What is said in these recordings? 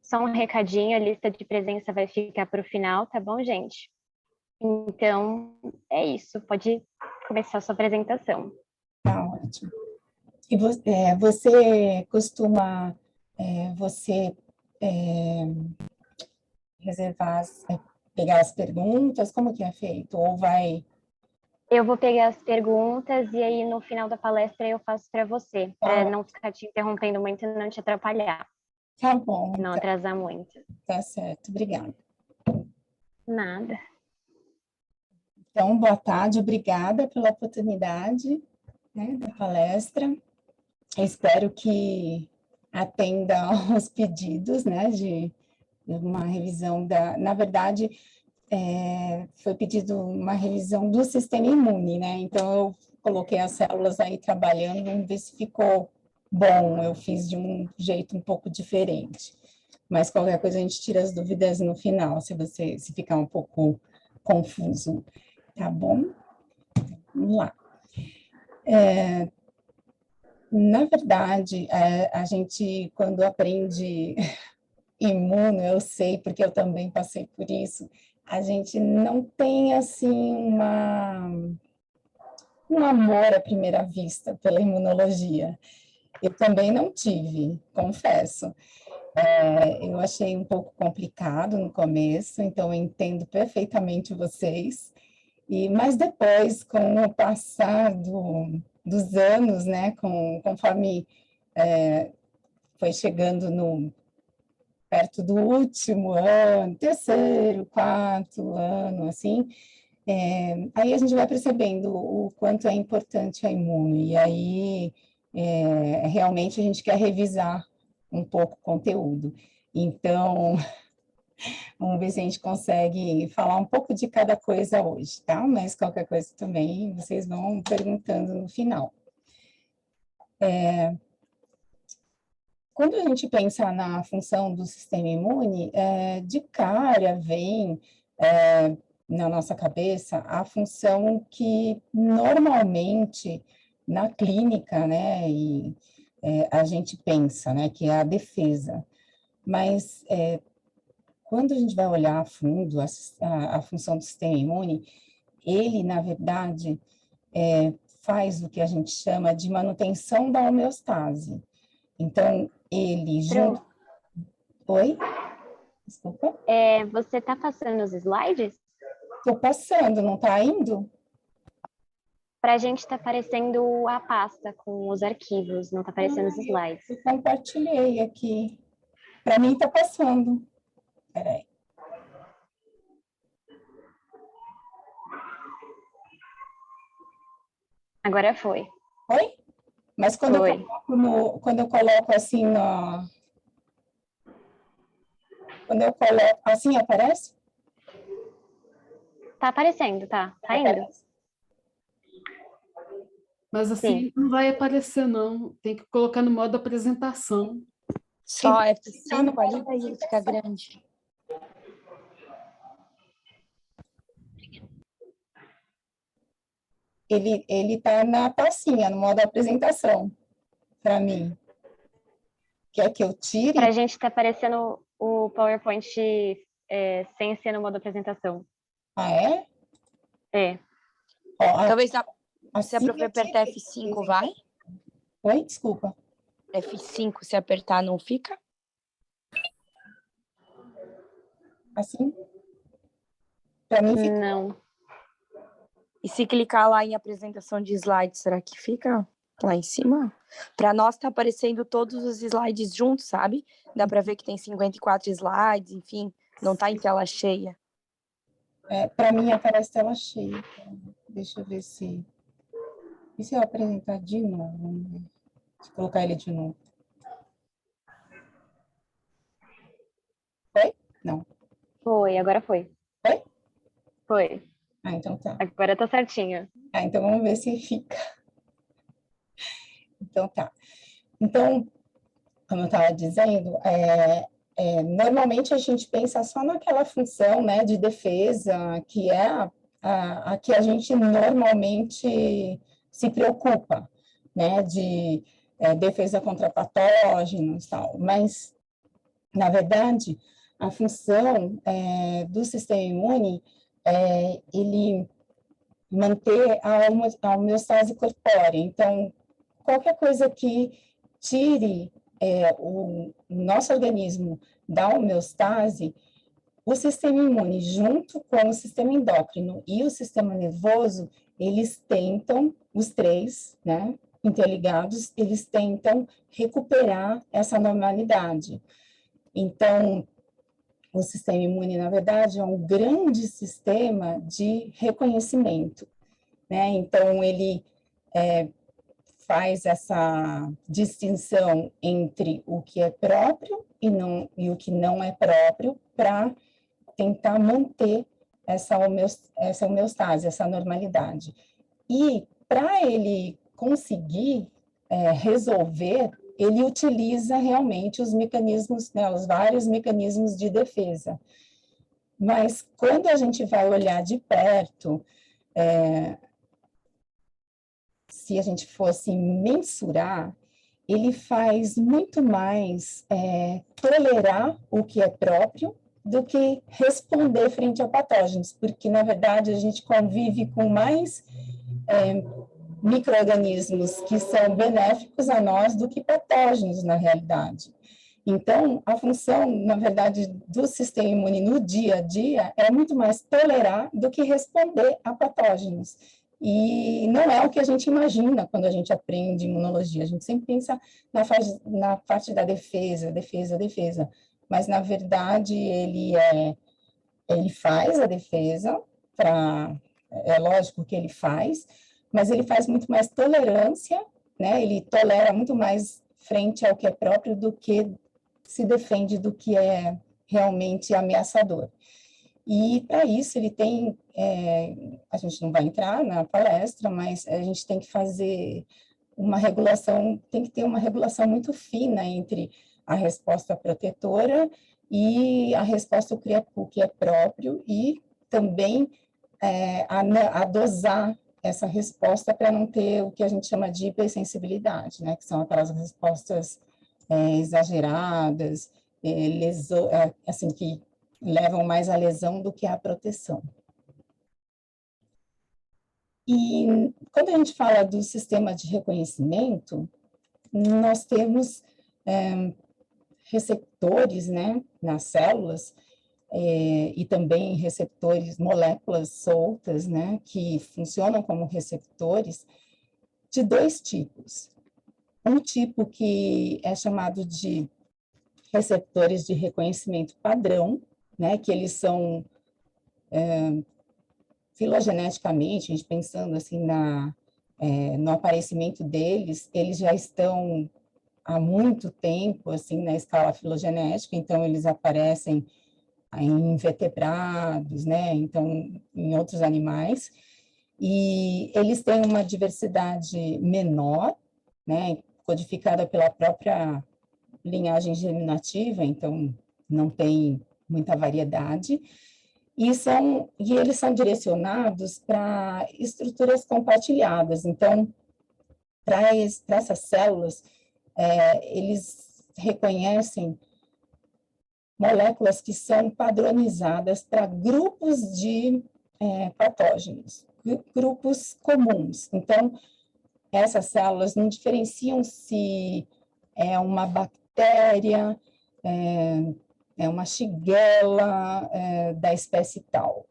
Só um recadinho, a lista de presença vai ficar para o final, tá bom, gente? Então, é isso. Pode começar a sua apresentação. Tá ótimo. E você costuma você reservar, pegar as perguntas? Como que é feito? Ou vai... Eu vou pegar as perguntas e aí no final da palestra eu faço para você, para não ficar te interrompendo muito e não te atrapalhar. Tá bom. Não atrasar muito. Tá certo, obrigada. Nada. Então, boa tarde, obrigada pela oportunidade, né, da palestra. Eu espero que atenda aos pedidos, né, de uma revisão na verdade, foi pedido uma revisão do sistema imune, né, então eu coloquei as células aí trabalhando, vamos ver se ficou bom, eu fiz de um jeito um pouco diferente, mas qualquer coisa a gente tira as dúvidas no final, se ficar um pouco confuso, tá bom? Vamos lá. Na verdade, a gente, quando aprende imuno, eu sei, porque eu também passei por isso, a gente não tem, assim, um amor à primeira vista pela imunologia. Eu também não tive, confesso. Eu achei um pouco complicado no começo, então eu entendo perfeitamente vocês, mas depois, com o passar dos anos, né, conforme foi chegando perto do último ano, terceiro, quarto ano, assim, aí a gente vai percebendo o quanto é importante a imune, e aí realmente a gente quer revisar um pouco o conteúdo. Então, vamos ver se a gente consegue falar um pouco de cada coisa hoje, tá? Mas qualquer coisa também vocês vão perguntando no final. Quando a gente pensa na função do sistema imune, de cara vem na nossa cabeça a função que normalmente na clínica, né, a gente pensa, né, que é a defesa. Mas quando a gente vai olhar a fundo a função do sistema imune, ele, na verdade, faz o que a gente chama de manutenção da homeostase. Então, ele junto... Oi? Desculpa. Você está passando os slides? Estou passando, não está indo? Para a gente está aparecendo a pasta com os arquivos, não está aparecendo os slides. Eu compartilhei aqui. Para mim está passando. Peraí. Agora foi. Oi? Mas quando eu coloco assim quando eu coloco assim, aparece? Tá aparecendo, tá indo. Mas assim Sim. Não vai aparecer, não. Tem que colocar no modo apresentação. Só F5 ali, aí ele fica grande. Ele está na passinha, no modo apresentação, para mim. Quer que eu tire? Para a gente está aparecendo o PowerPoint sem ser no modo apresentação. Ah, é? É. Talvez se a prof apertar F5, vai? Oi, desculpa. F5, se apertar, não fica? Assim? Para mim fica. Não. E se clicar lá em apresentação de slides, será que fica lá em cima? Para nós tá aparecendo todos os slides juntos, sabe? Dá para ver que tem 54 slides, enfim, não tá em tela cheia. Para mim aparece tela cheia. Deixa eu ver se... E se eu apresentar de novo? Vamos ver. Deixa eu colocar ele de novo. Foi? Não. Foi, agora foi. Foi? Foi. Ah, então tá. Agora tá certinho. Ah, então vamos ver se fica. Então tá. Então, como eu estava dizendo, normalmente a gente pensa só naquela função, né, de defesa, que é a que a gente normalmente se preocupa, né, de defesa contra patógenos e tal, mas Na verdade, a função do sistema imune é ele manter a homeostase corpórea. Então, qualquer coisa que tire o nosso organismo da homeostase, o sistema imune, junto com o sistema endócrino e o sistema nervoso, eles tentam, os três, né, interligados, eles tentam recuperar essa normalidade. Então, o sistema imune, na verdade, é um grande sistema de reconhecimento, né? Então, ele faz essa distinção entre o que é próprio e o que não é próprio para tentar manter essa homeostase, essa normalidade. E para ele conseguir resolver, ele utiliza realmente os mecanismos, né, os vários mecanismos de defesa. Mas quando a gente vai olhar de perto, se a gente fosse mensurar, ele faz muito mais tolerar o que é próprio do que responder frente a patógenos, porque, na verdade, a gente convive com mais micro-organismos que são benéficos a nós do que patógenos, na realidade. Então, a função, na verdade, do sistema imune no dia a dia é muito mais tolerar do que responder a patógenos. E não é o que a gente imagina quando a gente aprende imunologia. A gente sempre pensa na parte da defesa. Mas, na verdade, ele faz a defesa, é lógico que ele faz, mas ele faz muito mais tolerância, né? Ele tolera muito mais frente ao que é próprio do que se defende do que é realmente ameaçador. E, para isso, ele tem, a gente não vai entrar na palestra, mas a gente tem que fazer uma regulação, tem que ter uma regulação muito fina entre a resposta protetora e a resposta o que é próprio, e também a dosar essa resposta para não ter o que a gente chama de hipersensibilidade, né, que são aquelas respostas exageradas, assim, que levam mais à lesão do que à proteção. E quando a gente fala do sistema de reconhecimento, nós temos receptores, né, nas células, e também receptores, moléculas soltas, né, que funcionam como receptores, de dois tipos. Um tipo que é chamado de receptores de reconhecimento padrão, né, que eles são filogeneticamente, a gente pensando assim no aparecimento deles, eles já estão há muito tempo assim na escala filogenética, então eles aparecem em invertebrados, né, então em outros animais, e eles têm uma diversidade menor, né, codificada pela própria linhagem germinativa, então não tem muita variedade, e eles são direcionados para estruturas compartilhadas. Então, para essas células, eles reconhecem moléculas que são padronizadas para grupos de patógenos, grupos comuns. Então, essas células não diferenciam se é uma bactéria, uma shigella da espécie tal.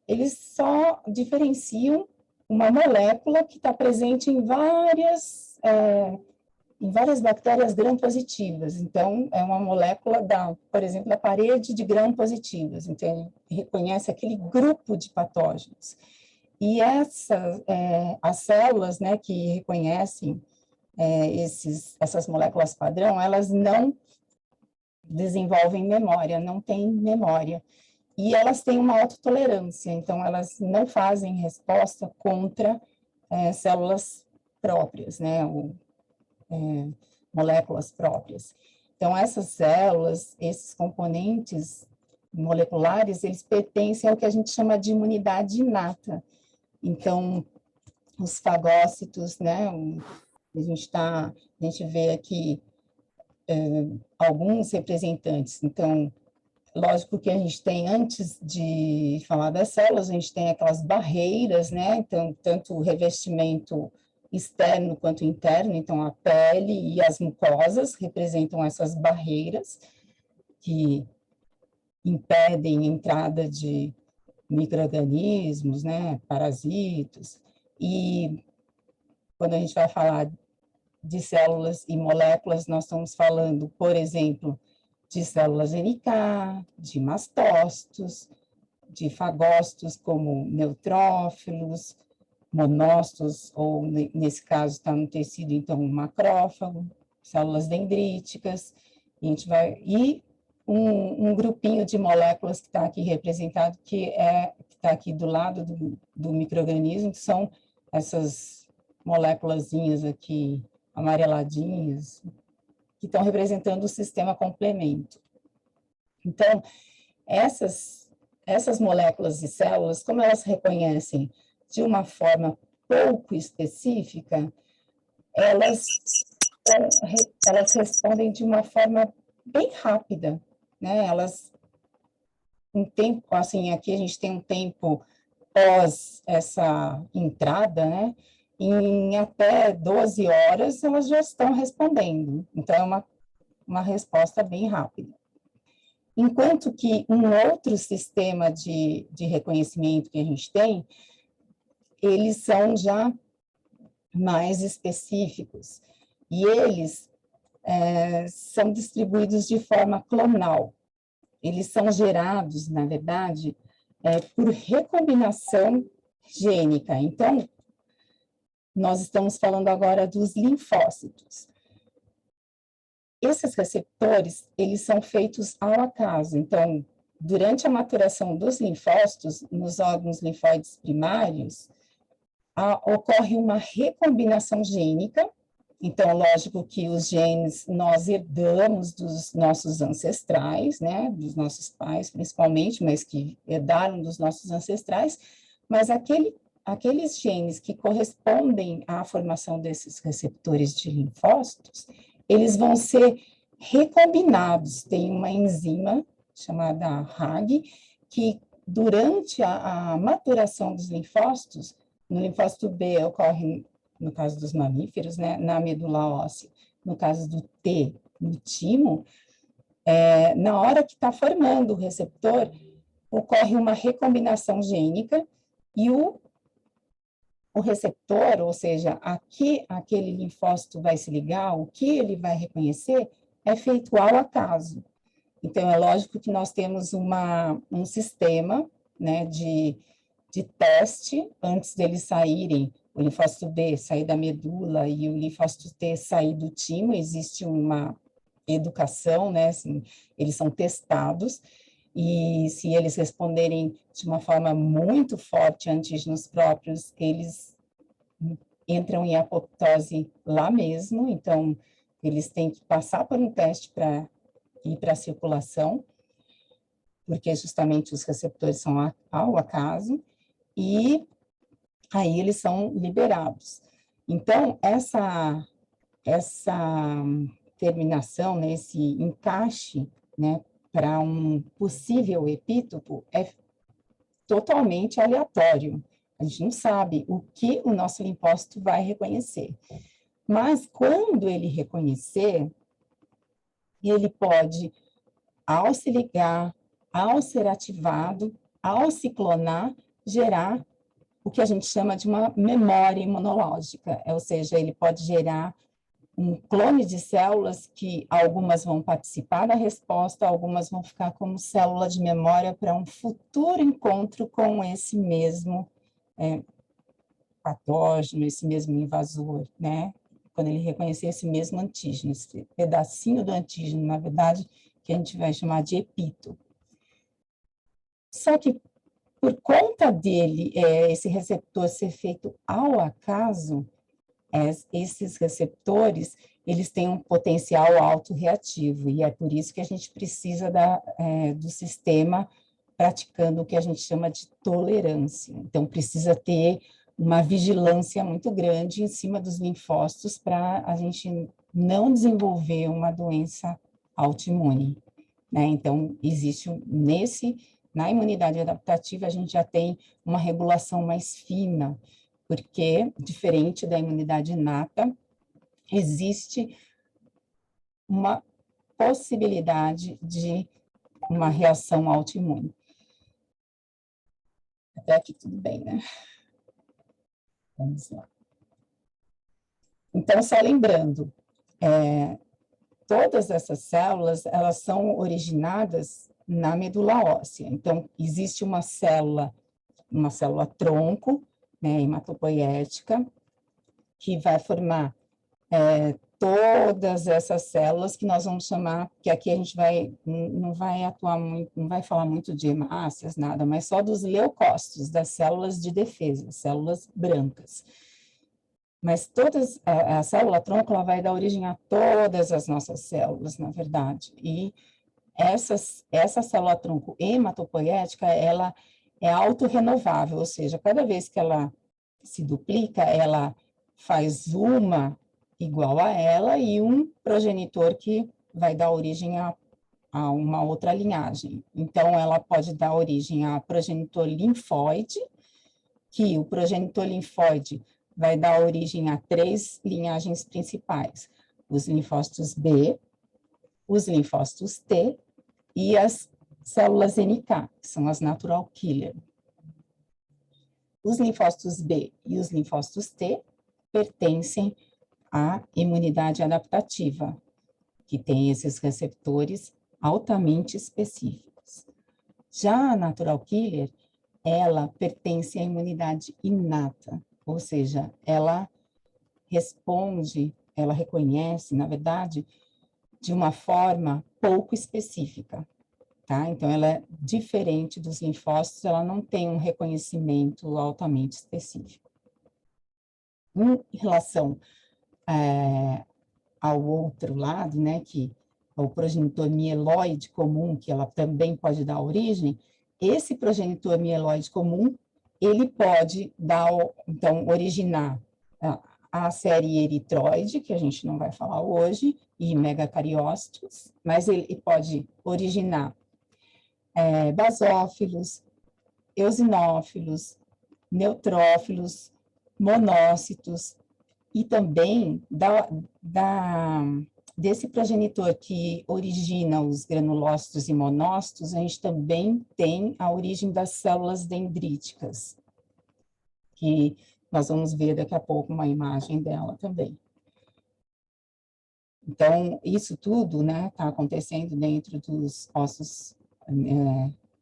Eles só diferenciam uma molécula que está presente em várias bactérias gram-positivas. Então, é uma molécula, por exemplo, da parede de gram-positivas. Então, ele reconhece aquele grupo de patógenos. E as células, né, que reconhecem essas moléculas padrão, elas não desenvolvem memória, não têm memória. E elas têm uma autotolerância, então elas não fazem resposta contra células próprias, né, moléculas próprias. Então, essas células, esses componentes moleculares, eles pertencem ao que a gente chama de imunidade inata. Então, os fagócitos, né, a gente vê aqui alguns representantes. Então, lógico que a gente tem, antes de falar das células, a gente tem aquelas barreiras, né? Então, tanto o revestimento externo quanto interno, então a pele e as mucosas representam essas barreiras que impedem a entrada de micro-organismos, né? Parasitas. E quando a gente vai falar de células e moléculas, nós estamos falando, por exemplo, de células NK, de mastócitos, de fagócitos como neutrófilos, monócitos, ou nesse caso está no tecido, então, um macrófago, células dendríticas, e um grupinho de moléculas que está aqui representado, que está aqui do lado do micro-organismo, que são essas moléculazinhas aqui, amareladinhas, que estão representando o sistema complemento. Então, essas moléculas e células, como elas reconhecem de uma forma pouco específica, elas respondem de uma forma bem rápida, né? Elas, um tempo, assim, aqui a gente tem um tempo pós essa entrada, né? Em até 12 horas, elas já estão respondendo. Então, é uma resposta bem rápida. Enquanto que um outro sistema de reconhecimento que a gente tem, eles são já mais específicos. E eles são distribuídos de forma clonal. Eles são gerados, na verdade, por recombinação gênica. Então, nós estamos falando agora dos linfócitos. Esses receptores, eles são feitos ao acaso. Então, durante a maturação dos linfócitos, nos órgãos linfóides primários, ocorre uma recombinação gênica. Então, lógico que os genes nós herdamos dos nossos ancestrais, né, dos nossos pais, principalmente, mas que herdaram dos nossos ancestrais, mas aqueles genes que correspondem à formação desses receptores de linfócitos, eles vão ser recombinados. Tem uma enzima chamada RAG, que durante a maturação dos linfócitos, no linfócito B ocorre, no caso dos mamíferos, né, na medula óssea, no caso do T, no timo, na hora que está formando o receptor, ocorre uma recombinação gênica e o receptor, ou seja, aquele linfócito vai se ligar, o que ele vai reconhecer é feito ao acaso. Então, é lógico que nós temos um sistema, né, de teste, antes deles saírem, o linfócito B sair da medula e o linfócito T sair do timo, existe uma educação, né, assim, eles são testados, e se eles responderem de uma forma muito forte a antígenos próprios, eles entram em apoptose lá mesmo, então eles têm que passar por um teste para ir para a circulação, porque justamente os receptores são ao acaso, e aí eles são liberados. Então, essa terminação, né, esse encaixe, né, para um possível epítopo é totalmente aleatório. A gente não sabe o que o nosso linfócito vai reconhecer. Mas, quando ele reconhecer, ele pode, ao se ligar, ao ser ativado, ao se clonar, gerar o que a gente chama de uma memória imunológica, ou seja, ele pode gerar um clone de células que algumas vão participar da resposta, algumas vão ficar como célula de memória para um futuro encontro com esse mesmo patógeno, esse mesmo invasor, né? Quando ele reconhecer esse mesmo antígeno, esse pedacinho do antígeno, na verdade, que a gente vai chamar de epítopo. Só que, por conta dele, esse receptor ser feito ao acaso, esses receptores, eles têm um potencial autorreativo, e é por isso que a gente precisa do sistema praticando o que a gente chama de tolerância. Então, precisa ter uma vigilância muito grande em cima dos linfócitos para a gente não desenvolver uma doença autoimune, né? Então, existe na imunidade adaptativa, a gente já tem uma regulação mais fina, porque, diferente da imunidade inata, existe uma possibilidade de uma reação autoimune. Até aqui tudo bem, né? Vamos lá. Então, só lembrando, todas essas células, elas são originadas na medula óssea. Então, existe uma célula tronco, né, hematopoética, que vai formar todas essas células que nós vamos chamar, que aqui a gente não vai atuar muito, não vai falar muito de hemácias, nada, mas só dos leucócitos, das células de defesa, células brancas. Mas a célula-tronco, ela vai dar origem a todas as nossas células, na verdade. E essa célula-tronco hematopoética, ela é autorrenovável, ou seja, cada vez que ela se duplica, ela faz uma igual a ela e um progenitor que vai dar origem a uma outra linhagem. Então, ela pode dar origem a progenitor linfóide, que o progenitor linfóide vai dar origem a 3 linhagens principais: os linfócitos B, os linfócitos T e as células NK, que são as natural killer. Os linfócitos B e os linfócitos T pertencem à imunidade adaptativa, que tem esses receptores altamente específicos. Já a natural killer, ela pertence à imunidade inata, ou seja, ela responde, ela reconhece, na verdade, de uma forma pouco específica, tá? Então, ela é diferente dos linfócitos, ela não tem um reconhecimento altamente específico. Em relação ao outro lado, né, que é o progenitor mieloide comum, que ela também pode dar origem, esse progenitor mieloide comum, ele pode dar, então, originar a série eritroide, que a gente não vai falar hoje, e megacariócitos, mas ele pode originar basófilos, eosinófilos, neutrófilos, monócitos, e também desse progenitor que origina os granulócitos e monócitos, a gente também tem a origem das células dendríticas, que nós vamos ver daqui a pouco uma imagem dela também. Então, isso tudo, né, está acontecendo dentro dos ossos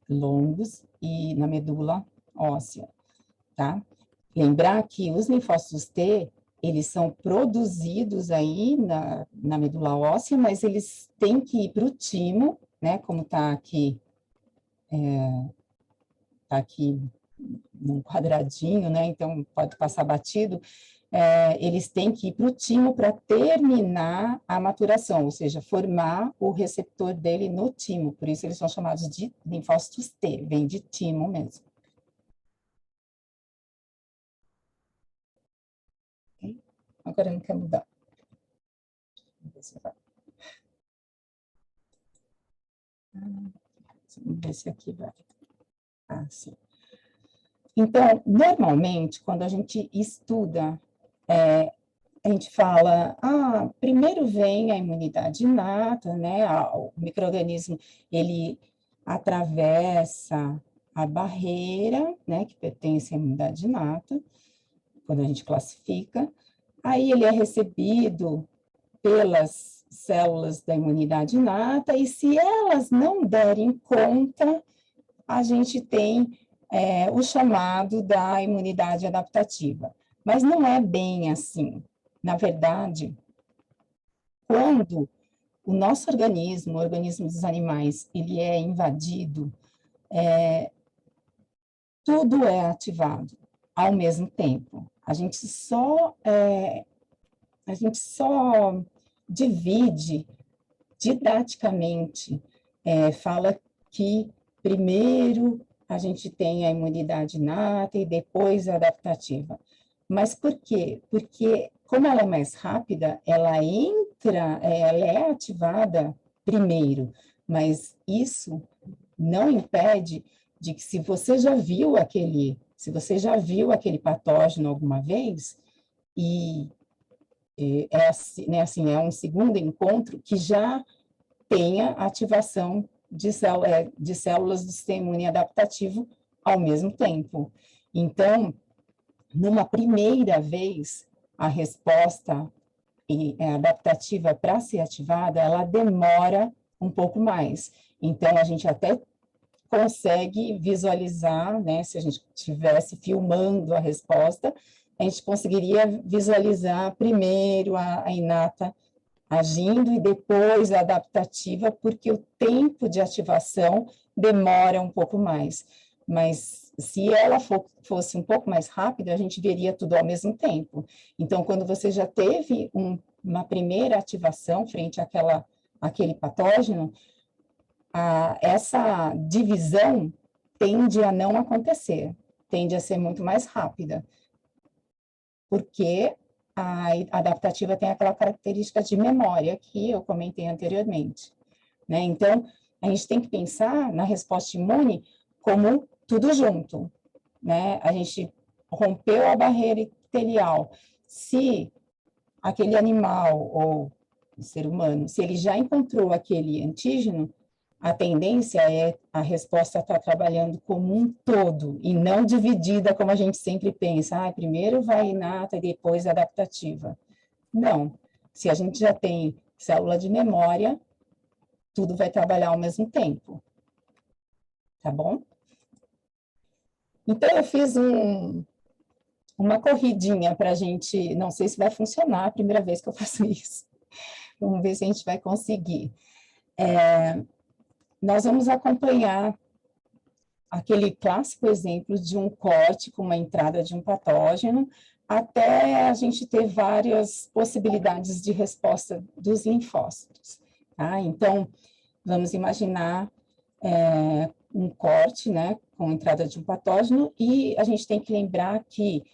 longos e na medula óssea, tá? Lembrar que os linfócitos T, eles são produzidos aí na medula óssea, mas eles têm que ir para o timo, né, como está aqui num quadradinho, né, então pode passar batido, eles têm que ir para o timo para terminar a maturação, ou seja, formar o receptor dele no timo, por isso eles são chamados de linfócitos T, vem de timo mesmo. Agora não quer mudar. Vamos ver se aqui vai. Ah, sim. Então, normalmente, quando a gente estuda, a gente fala, primeiro vem a imunidade inata, né? O micro-organismo, ele atravessa a barreira, né, que pertence à imunidade inata, quando a gente classifica. Aí ele é recebido pelas células da imunidade inata, e se elas não derem conta, a gente tem o chamado da imunidade adaptativa. Mas não é bem assim. Na verdade, quando o nosso organismo, o organismo dos animais, ele é invadido, tudo é ativado ao mesmo tempo. A gente só divide didaticamente, fala que primeiro a gente tem a imunidade inata e depois a adaptativa. Mas por quê? Porque, como ela é mais rápida, ela entra ela é ativada primeiro, mas isso não impede de que se você já viu aquele patógeno alguma vez, é um segundo encontro que já tenha ativação de células do sistema imune adaptativo ao mesmo tempo. Então, numa primeira vez, a resposta adaptativa para ser ativada, ela demora um pouco mais. Então, a gente até consegue visualizar, né, se a gente estivesse filmando a resposta, a gente conseguiria visualizar primeiro a inata agindo e depois a adaptativa, porque o tempo de ativação demora um pouco mais. Mas se ela fosse um pouco mais rápida, a gente veria tudo ao mesmo tempo. Então, quando você já teve uma primeira ativação frente àquele patógeno, essa divisão tende a não acontecer, tende a ser muito mais rápida, porque a adaptativa tem aquela característica de memória que eu comentei anteriormente, né? Então, a gente tem que pensar na resposta imune como tudo junto, né? A gente rompeu a barreira epitelial. Se aquele animal ou o ser humano, se ele já encontrou aquele antígeno, a tendência é a resposta estar trabalhando como um todo, e não dividida, como a gente sempre pensa, primeiro vai inata e depois adaptativa. Não, se a gente já tem célula de memória, tudo vai trabalhar ao mesmo tempo. Tá bom? Então, eu fiz uma corridinha para a gente, não sei se vai funcionar a primeira vez que eu faço isso. Vamos ver se a gente vai conseguir. Nós vamos acompanhar aquele clássico exemplo de um corte com uma entrada de um patógeno, até a gente ter várias possibilidades de resposta dos linfócitos. Tá? Então, vamos imaginar um corte, né, com a entrada de um patógeno, e a gente tem que lembrar que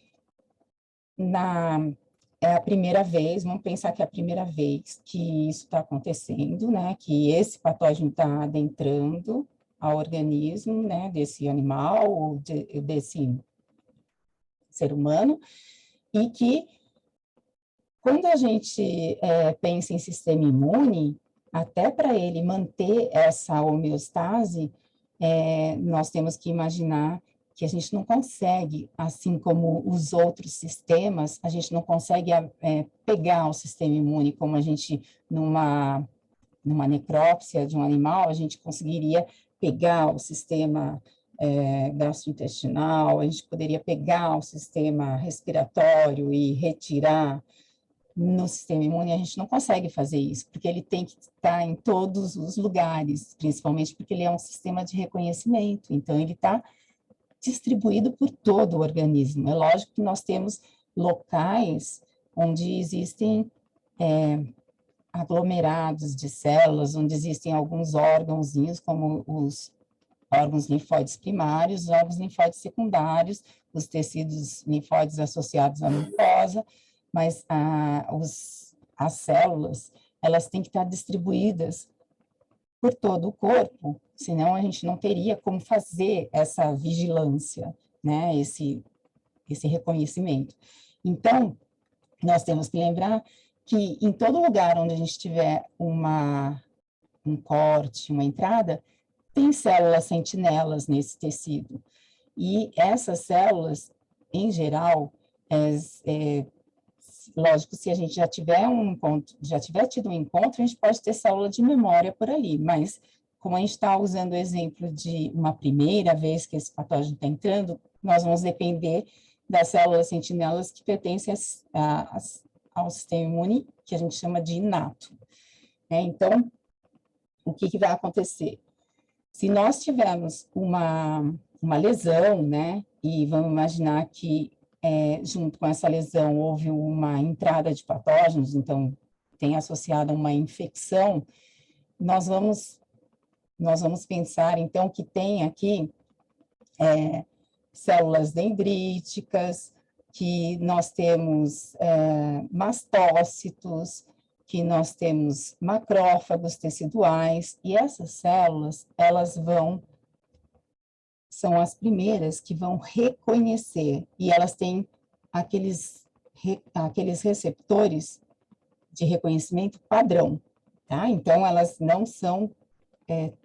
é a primeira vez, vamos pensar que é a primeira vez que isso está acontecendo, né, que esse patógeno está adentrando ao organismo, né, desse animal ou desse ser humano, e que quando a gente pensa em sistema imune, até para ele manter essa homeostase, nós temos que imaginar que a gente não consegue, assim como os outros sistemas, a gente não consegue pegar o sistema imune como a gente, numa necrópsia de um animal, a gente conseguiria pegar o sistema gastrointestinal, a gente poderia pegar o sistema respiratório e retirar. No sistema imune, a gente não consegue fazer isso, porque ele tem que estar em todos os lugares, principalmente porque ele é um sistema de reconhecimento, então ele está distribuído por todo o organismo. É lógico que nós temos locais onde existem aglomerados de células, onde existem alguns órgãozinhos, como os órgãos linfóides primários, os órgãos linfóides secundários, os tecidos linfóides associados à mucosa, mas as células, elas têm que estar distribuídas por todo o corpo, senão a gente não teria como fazer essa vigilância, né, esse reconhecimento. Então, nós temos que lembrar que em todo lugar onde a gente tiver um corte, uma entrada, tem células sentinelas nesse tecido. E essas células, em geral, lógico, se a gente já tiver tido um encontro, a gente pode ter célula de memória por ali, mas como a gente está usando o exemplo de uma primeira vez que esse patógeno está entrando, nós vamos depender das células sentinelas que pertencem ao sistema imune, que a gente chama de inato. Então, o que vai acontecer? Se nós tivermos uma lesão, né, e vamos imaginar que junto com essa lesão houve uma entrada de patógenos, então tem associada uma infecção, nós vamos pensar, então, que tem aqui células dendríticas, que nós temos mastócitos, que nós temos macrófagos teciduais, e essas células, são as primeiras que vão reconhecer, e elas têm aqueles receptores de reconhecimento padrão, tá? Então, elas não são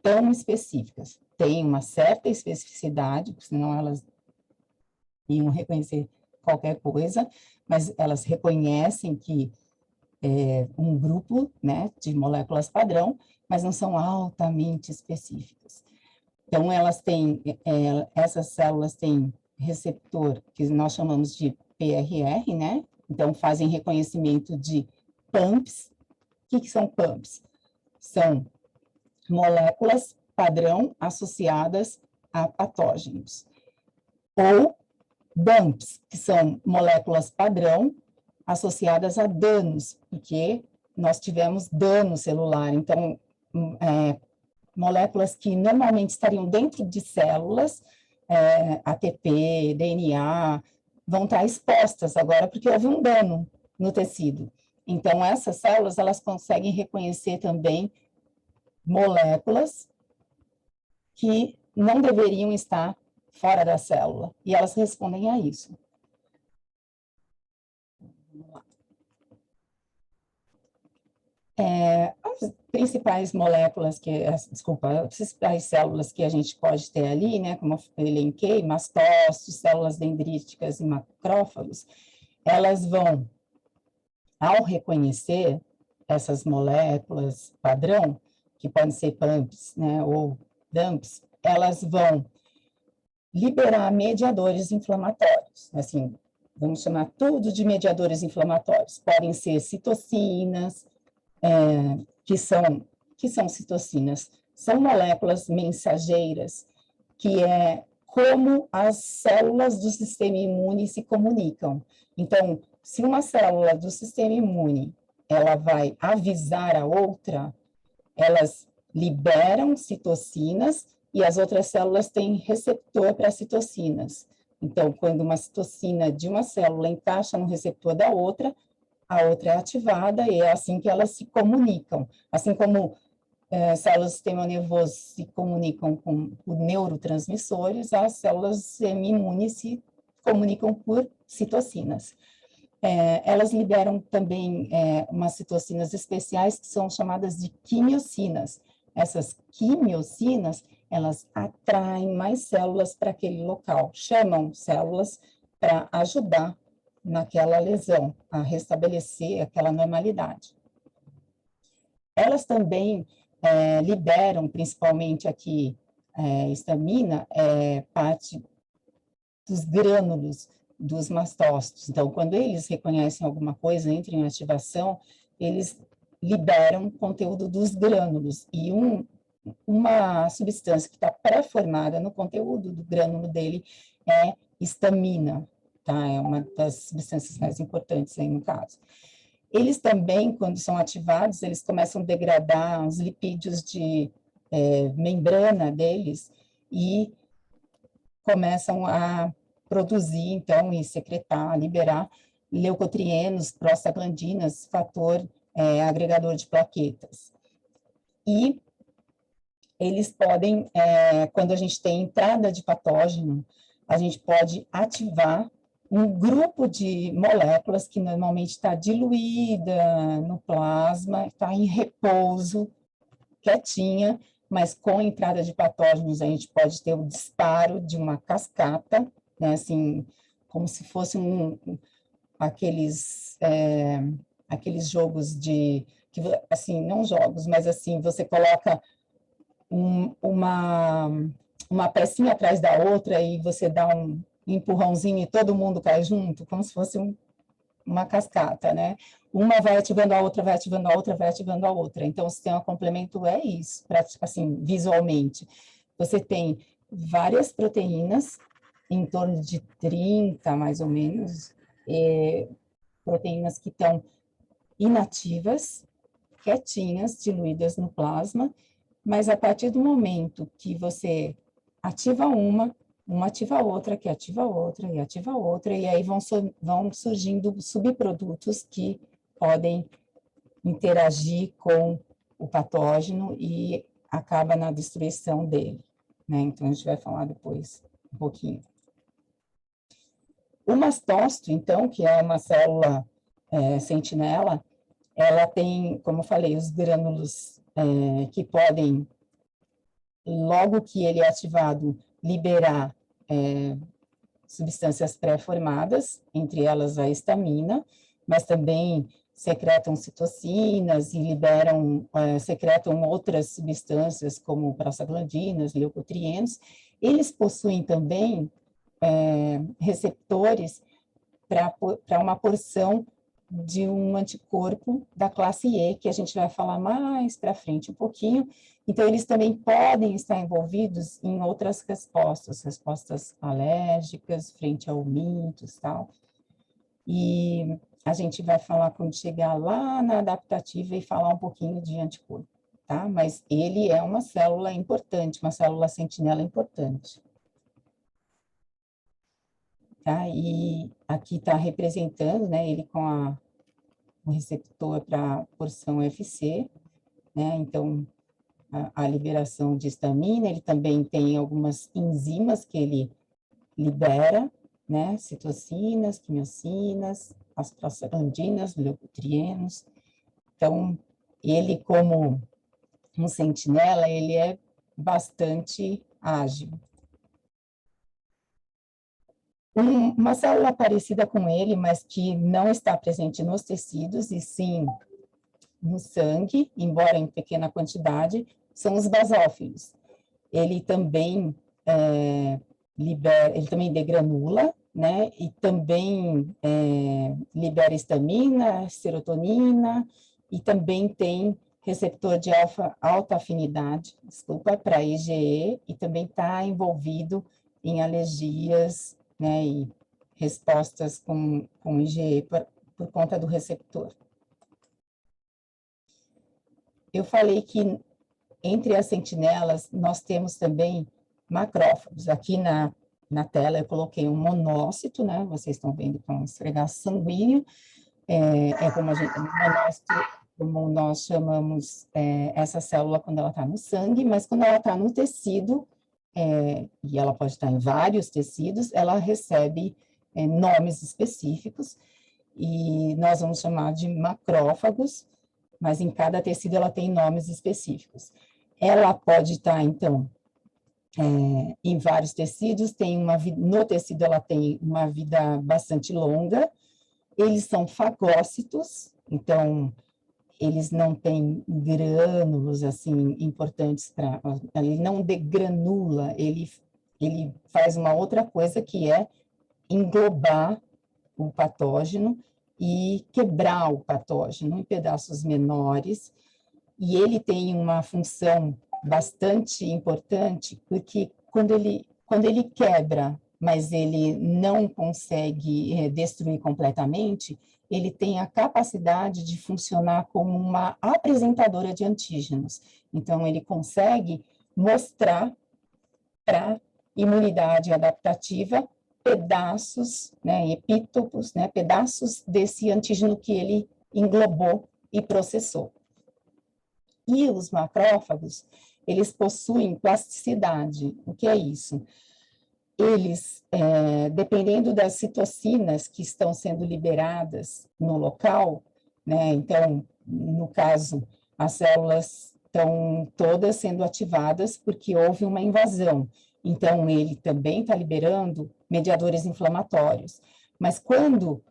tão específicas. Tem uma certa especificidade, senão elas iam reconhecer qualquer coisa, mas elas reconhecem que um grupo, né, de moléculas padrão, mas não são altamente específicas. Então, essas células têm receptor, que nós chamamos de PRR, né? Então, fazem reconhecimento de PAMPs. O que são PAMPs? São moléculas padrão associadas a patógenos. Ou DUMPs, que são moléculas padrão associadas a danos, porque nós tivemos dano celular. Então, moléculas que normalmente estariam dentro de células, ATP, DNA, vão estar expostas agora porque houve um dano no tecido. Então, essas células, elas conseguem reconhecer também moléculas que não deveriam estar fora da célula, e elas respondem a isso. As principais moléculas as principais células que a gente pode ter ali, né, como eu elenquei, mastócitos, células dendríticas e macrófagos, elas vão, ao reconhecer essas moléculas padrão, que podem ser PAMPs, né, ou DUMPs, elas vão liberar mediadores inflamatórios, assim, vamos chamar tudo de mediadores inflamatórios. Podem ser citocinas, que são citocinas, são moléculas mensageiras, que é como as células do sistema imune se comunicam. Então, se uma célula do sistema imune, ela vai avisar a outra, elas liberam citocinas e as outras células têm receptor para citocinas. Então, quando uma citocina de uma célula encaixa no receptor da outra, a outra é ativada e é assim que elas se comunicam. Assim como células do sistema nervoso se comunicam com neurotransmissores, as células do sistema imune se comunicam por citocinas. Elas liberam também umas citocinas especiais que são chamadas de quimiocinas. Essas quimiocinas, elas atraem mais células para aquele local, chamam células para ajudar naquela lesão, a restabelecer aquela normalidade. Elas também liberam, principalmente aqui, histamina, parte dos grânulos dos mastócitos. Então, quando eles reconhecem alguma coisa, entram em ativação, eles liberam conteúdo dos grânulos. E uma substância que está pré-formada no conteúdo do grânulo dele é histamina, tá? É uma das substâncias mais importantes aí no caso. Eles também, quando são ativados, eles começam a degradar os lipídios de membrana deles e começam a produzir, então, e secretar, liberar leucotrienos, prostaglandinas, fator agregador de plaquetas. E eles podem, quando a gente tem entrada de patógeno, a gente pode ativar um grupo de moléculas que normalmente está diluída no plasma, está em repouso, quietinha, mas com a entrada de patógenos a gente pode ter o disparo de uma cascata, né, assim, como se fosse aqueles jogos assim, não jogos, mas assim, você coloca uma pecinha atrás da outra e você dá um empurrãozinho e todo mundo cai junto, como se fosse uma cascata, né? Uma vai ativando a outra, vai ativando a outra, vai ativando a outra. Então, o sistema complemento é isso, assim, visualmente. Você tem várias proteínas, em torno de 30, mais ou menos, proteínas que estão inativas, quietinhas, diluídas no plasma, mas a partir do momento que você ativa uma ativa a outra, que ativa a outra, e ativa a outra, e aí vão surgindo subprodutos que podem interagir com o patógeno e acaba na destruição dele, né? Então, a gente vai falar depois um pouquinho. O mastócito, então, que é uma célula sentinela, ela tem, como eu falei, os grânulos que podem, logo que ele é ativado, liberar substâncias pré-formadas, entre elas a histamina, mas também secretam citocinas e liberam, secretam outras substâncias como prostaglandinas, leucotrienos. Eles possuem também receptores para uma porção de um anticorpo da classe E, que a gente vai falar mais para frente um pouquinho. Então, eles também podem estar envolvidos em outras respostas alérgicas, frente a mitos, tal. E a gente vai falar quando chegar lá na adaptativa e falar um pouquinho de anticorpo, tá? Mas ele é uma célula importante, uma célula sentinela importante. Tá? E aqui está representando, né, ele com o receptor para a porção FC, né, então a liberação de histamina, ele também tem algumas enzimas que ele libera, né, citocinas, quimiocinas, as prostaglandinas, leucotrienos. Então, ele como um sentinela, ele é bastante ágil. Uma célula parecida com ele, mas que não está presente nos tecidos, e sim no sangue, embora em pequena quantidade, são os basófilos. Ele também ele também degranula, né, e também libera histamina, serotonina, e também tem receptor de alta afinidade, para IgE, e também está envolvido em alergias, né, e respostas com IgE por conta do receptor. Eu falei que entre as sentinelas nós temos também macrófagos. Aqui na tela eu coloquei um monócito, né? Vocês estão vendo com um esfregaço sanguíneo. Como monócito, como nós chamamos essa célula quando ela está no sangue, mas quando ela está no tecido, e ela pode estar em vários tecidos, ela recebe nomes específicos, e nós vamos chamar de macrófagos, mas em cada tecido ela tem nomes específicos. Ela pode estar, então, em vários tecidos, no tecido ela tem uma vida bastante longa, eles são fagócitos, então, eles não têm grânulos, assim, importantes ele não degranula, ele faz uma outra coisa que é englobar o patógeno e quebrar o patógeno em pedaços menores, e ele tem uma função bastante importante, porque quando ele quebra, mas ele não consegue destruir completamente, ele tem a capacidade de funcionar como uma apresentadora de antígenos. Então, ele consegue mostrar para a imunidade adaptativa pedaços, né, epítopos, né, pedaços desse antígeno que ele englobou e processou. E os macrófagos, eles possuem plasticidade. O que é isso? Eles, dependendo das citocinas que estão sendo liberadas no local, né, então, no caso, as células estão todas sendo ativadas porque houve uma invasão. Então, ele também está liberando mediadores inflamatórios. Mas quando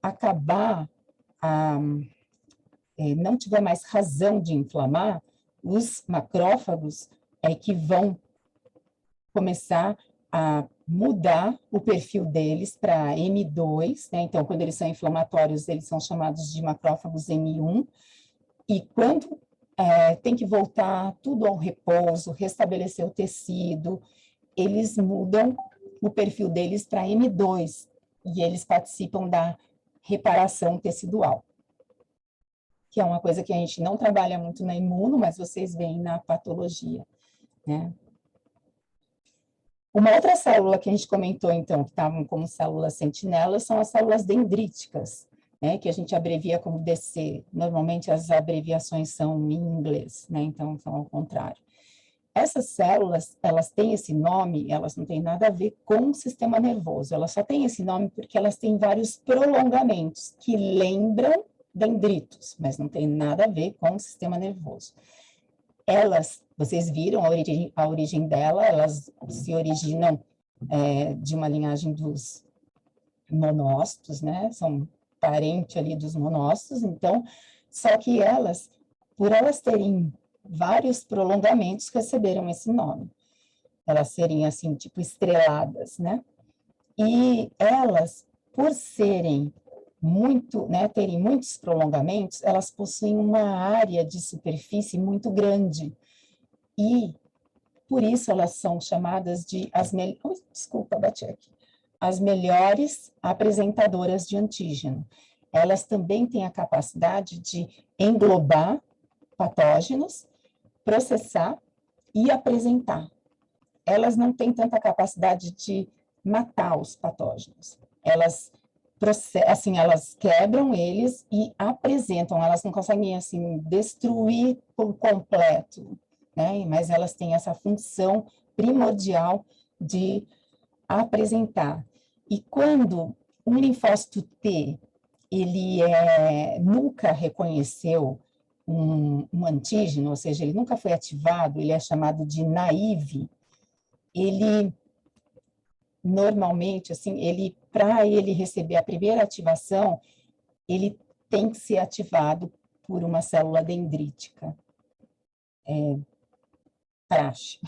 acabar não tiver mais razão de inflamar, os macrófagos que vão começar a mudar o perfil deles para M2, né? Então, quando eles são inflamatórios, eles são chamados de macrófagos M1, e quando tem que voltar tudo ao repouso, restabelecer o tecido, eles mudam o perfil deles para M2, e eles participam da reparação tecidual, que é uma coisa que a gente não trabalha muito na imuno, mas vocês veem na patologia, né? Uma outra célula que a gente comentou, então, que estavam como células sentinelas, são as células dendríticas, né, que a gente abrevia como DC. Normalmente as abreviações são em inglês, né, então são ao contrário. Essas células, elas têm esse nome, elas não têm nada a ver com o sistema nervoso, elas só têm esse nome porque elas têm vários prolongamentos que lembram dendritos, mas não tem nada a ver com o sistema nervoso. Elas, vocês viram a origem dela, elas se originam de uma linhagem dos monócitos, né? São parente ali dos monócitos, então, só que elas, por elas terem vários prolongamentos, receberam esse nome. Elas serem, assim, tipo estreladas, né? E elas, por serem muito, né, terem muitos prolongamentos, elas possuem uma área de superfície muito grande. E, por isso, elas são chamadas de desculpa, bati aqui. As melhores apresentadoras de antígeno. Elas também têm a capacidade de englobar patógenos, processar e apresentar. Elas não têm tanta capacidade de matar os patógenos. Elas elas quebram eles e apresentam, elas não conseguem, assim, destruir por completo, né? Mas elas têm essa função primordial de apresentar. E quando um linfócito T, ele nunca reconheceu um antígeno, ou seja, ele nunca foi ativado, ele é chamado de naive, ele normalmente, assim, para ele receber a primeira ativação, ele tem que ser ativado por uma célula dendrítica. Praxe.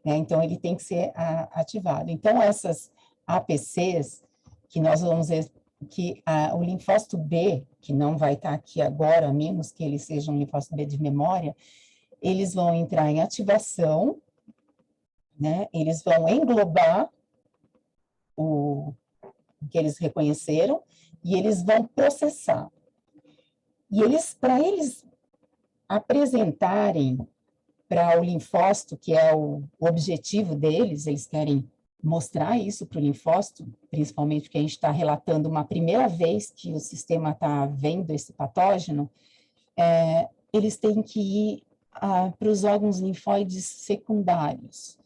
Então, ele tem que ser ativado. Então, essas APCs, que nós vamos ver que o linfócito B, que não vai estar aqui agora, a menos que ele seja um linfócito B de memória, eles vão entrar em ativação, né? Eles vão englobar o que eles reconheceram e eles vão processar. E para eles apresentarem para o linfócito, que é o objetivo deles, eles querem mostrar isso para o linfócito, principalmente porque a gente está relatando uma primeira vez que o sistema está vendo esse patógeno, eles têm que ir para os órgãos linfóides secundários.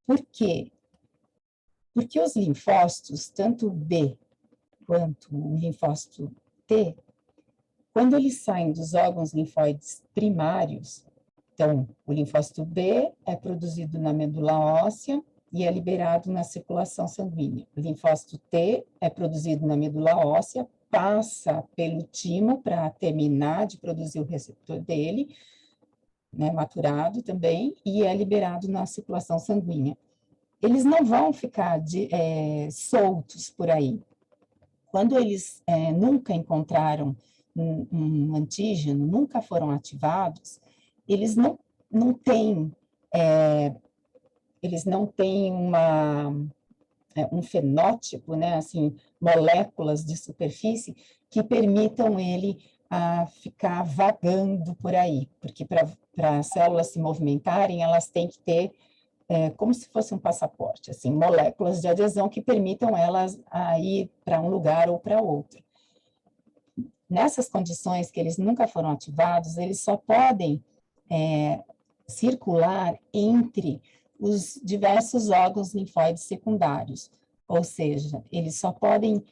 Por quê? Porque os linfócitos, tanto o B quanto o linfócito T, quando eles saem dos órgãos linfóides primários, então, o linfócito B é produzido na medula óssea e é liberado na circulação sanguínea. O linfócito T é produzido na medula óssea, passa pelo timo para terminar de produzir o receptor dele, né, maturado também, e é liberado na circulação sanguínea. Eles não vão ficar soltos por aí. Quando eles nunca encontraram um antígeno, nunca foram ativados, eles não têm um fenótipo, né, assim, moléculas de superfície que permitam ele ficar vagando por aí, porque para as células se movimentarem, elas têm que ter como se fosse um passaporte, assim, moléculas de adesão que permitam elas ir para um lugar ou para outro. Nessas condições que eles nunca foram ativados, eles só podem circular entre os diversos órgãos linfóides secundários, ou seja, eles só podem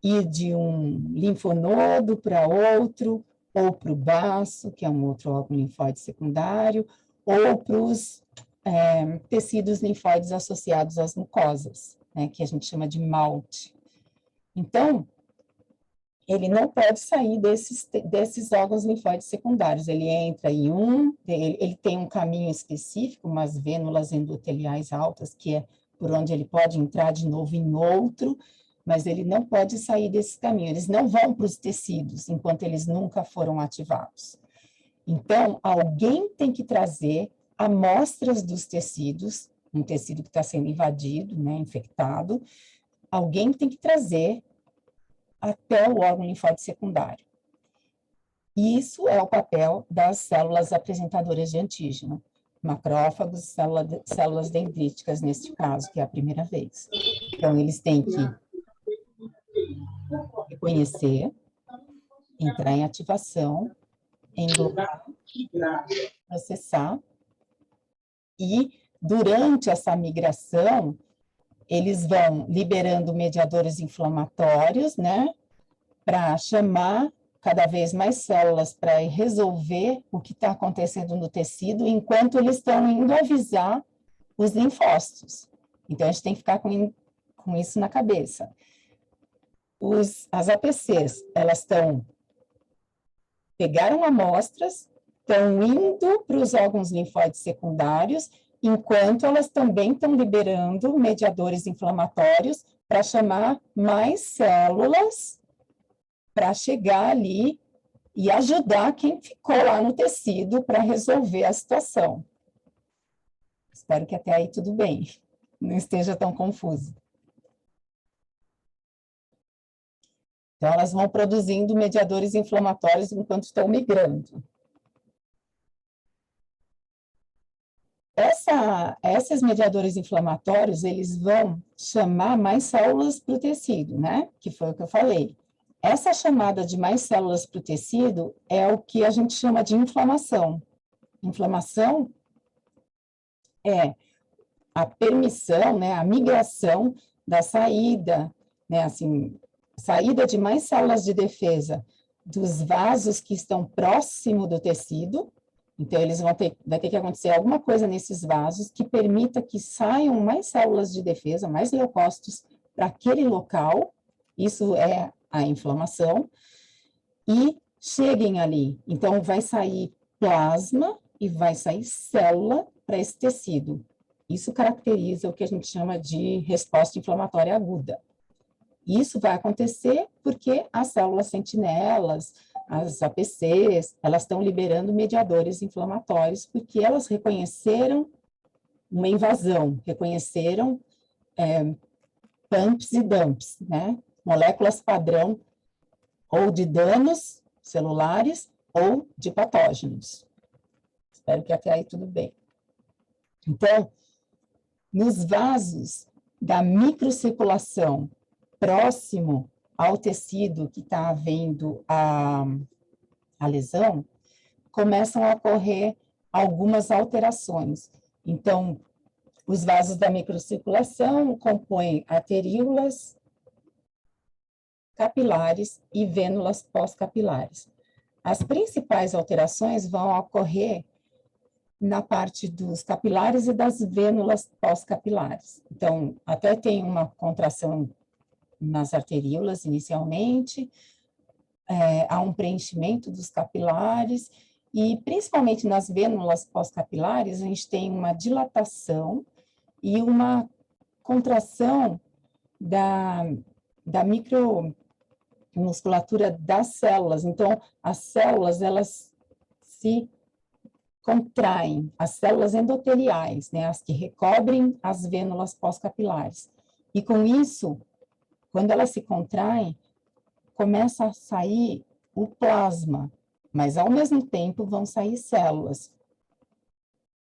ir de um linfonodo para outro, ou para o baço, que é um outro órgão linfóide secundário, ou para os tecidos linfóides associados às mucosas, né, que a gente chama de MALT. Então, ele não pode sair desses órgãos linfóides secundários, ele entra em ele tem um caminho específico, umas vênulas endoteliais altas, que é por onde ele pode entrar de novo em outro, mas ele não pode sair desse caminho, eles não vão para os tecidos, enquanto eles nunca foram ativados. Então, alguém tem que trazer amostras dos tecidos, um tecido que está sendo invadido, né, infectado, alguém tem que trazer até o órgão linfóide secundário. E isso é o papel das células apresentadoras de antígeno, macrófagos, células dendríticas, neste caso, que é a primeira vez. Então, eles têm que reconhecer, entrar em ativação, englobar, processar, e durante essa migração, eles vão liberando mediadores inflamatórios, né, para chamar cada vez mais células para resolver o que está acontecendo no tecido, enquanto eles estão indo avisar os linfócitos. Então, a gente tem que ficar com isso na cabeça. As APCs, elas pegaram amostras, estão indo para os órgãos linfóides secundários, enquanto elas também estão liberando mediadores inflamatórios para chamar mais células para chegar ali e ajudar quem ficou lá no tecido para resolver a situação. Espero que até aí tudo bem, não esteja tão confuso. Então, elas vão produzindo mediadores inflamatórios enquanto estão migrando. Esses mediadores inflamatórios, eles vão chamar mais células para o tecido, né? Que foi o que eu falei. Essa chamada de mais células para o tecido é o que a gente chama de inflamação. Inflamação é a permissão, né, a migração da saída, né, assim, saída de mais células de defesa dos vasos que estão próximo do tecido. Então, vai ter que acontecer alguma coisa nesses vasos que permita que saiam mais células de defesa, mais leucócitos para aquele local, isso é a inflamação, e cheguem ali. Então, vai sair plasma e vai sair célula para esse tecido. Isso caracteriza o que a gente chama de resposta inflamatória aguda. Isso vai acontecer porque as células sentinelas, as APCs, elas estão liberando mediadores inflamatórios porque elas reconheceram uma invasão, reconheceram pumps e dumps, né? Moléculas padrão ou de danos celulares ou de patógenos. Espero que até aí tudo bem. Então, nos vasos da microcirculação próximo ao tecido que está havendo a lesão, começam a ocorrer algumas alterações. Então, os vasos da microcirculação compõem arteríolas capilares e vênulas pós-capilares. As principais alterações vão ocorrer na parte dos capilares e das vênulas pós-capilares. Então, até tem uma contração nas arteríolas inicialmente, há um preenchimento dos capilares, e principalmente nas vênulas pós-capilares, a gente tem uma dilatação e uma contração da micromusculatura das células. Então, as células, elas se contraem, as células endoteliais, né, as que recobrem as vênulas pós-capilares. E com isso, quando elas se contraem, começa a sair o plasma, mas ao mesmo tempo vão sair células.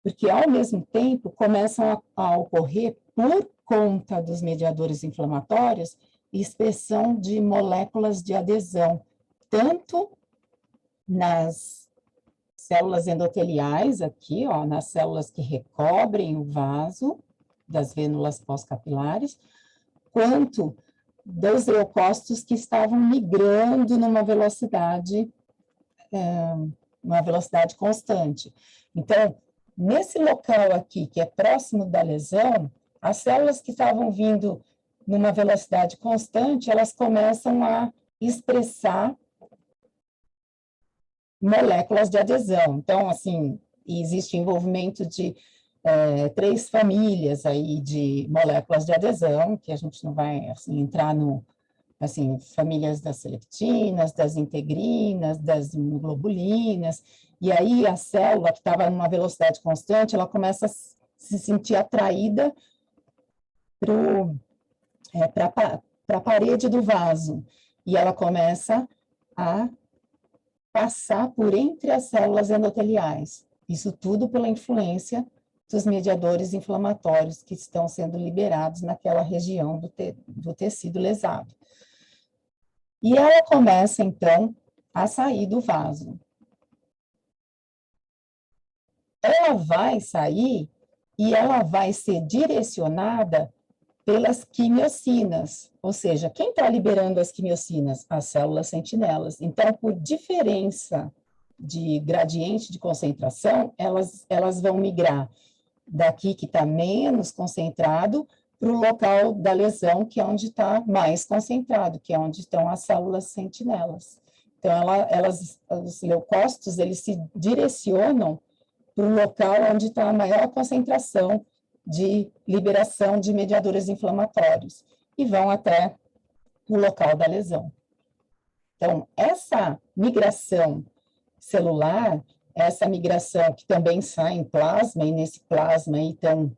Porque ao mesmo tempo começam a ocorrer, por conta dos mediadores inflamatórios, expressão de moléculas de adesão, tanto nas células endoteliais aqui, ó, nas células que recobrem o vaso das vênulas pós-capilares, quanto dos leucócitos que estavam migrando numa velocidade constante. Então, nesse local aqui, que é próximo da lesão, as células que estavam vindo numa velocidade constante, elas começam a expressar moléculas de adesão. Então, assim, existe envolvimento de 3 famílias aí de moléculas de adesão, que a gente não vai, assim, entrar no, assim, famílias das selectinas, das integrinas, das immunoglobulinas, e aí a célula que estava numa velocidade constante, ela começa a se sentir atraída para a parede do vaso, e ela começa a passar por entre as células endoteliais. Isso tudo pela influência dos mediadores inflamatórios que estão sendo liberados naquela região do tecido lesado. E ela começa, então, a sair do vaso. Ela vai sair e ela vai ser direcionada pelas quimiocinas, ou seja, quem está liberando as quimiocinas? As células sentinelas. Então, por diferença de gradiente de concentração, elas vão migrar daqui que está menos concentrado para o local da lesão, que é onde está mais concentrado, que é onde estão as células sentinelas. Então, os leucócitos, eles se direcionam para o local onde está a maior concentração de liberação de mediadores inflamatórios e vão até o local da lesão. Então, essa migração celular, essa migração que também sai em plasma, e nesse plasma aí estão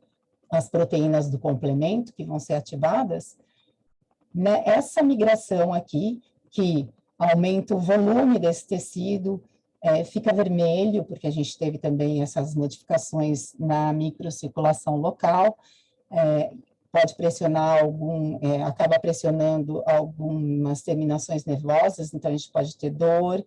as proteínas do complemento que vão ser ativadas, né? Essa migração aqui, que aumenta o volume desse tecido, fica vermelho, porque a gente teve também essas modificações na microcirculação local, pode pressionar acaba pressionando algumas terminações nervosas, então a gente pode ter dor,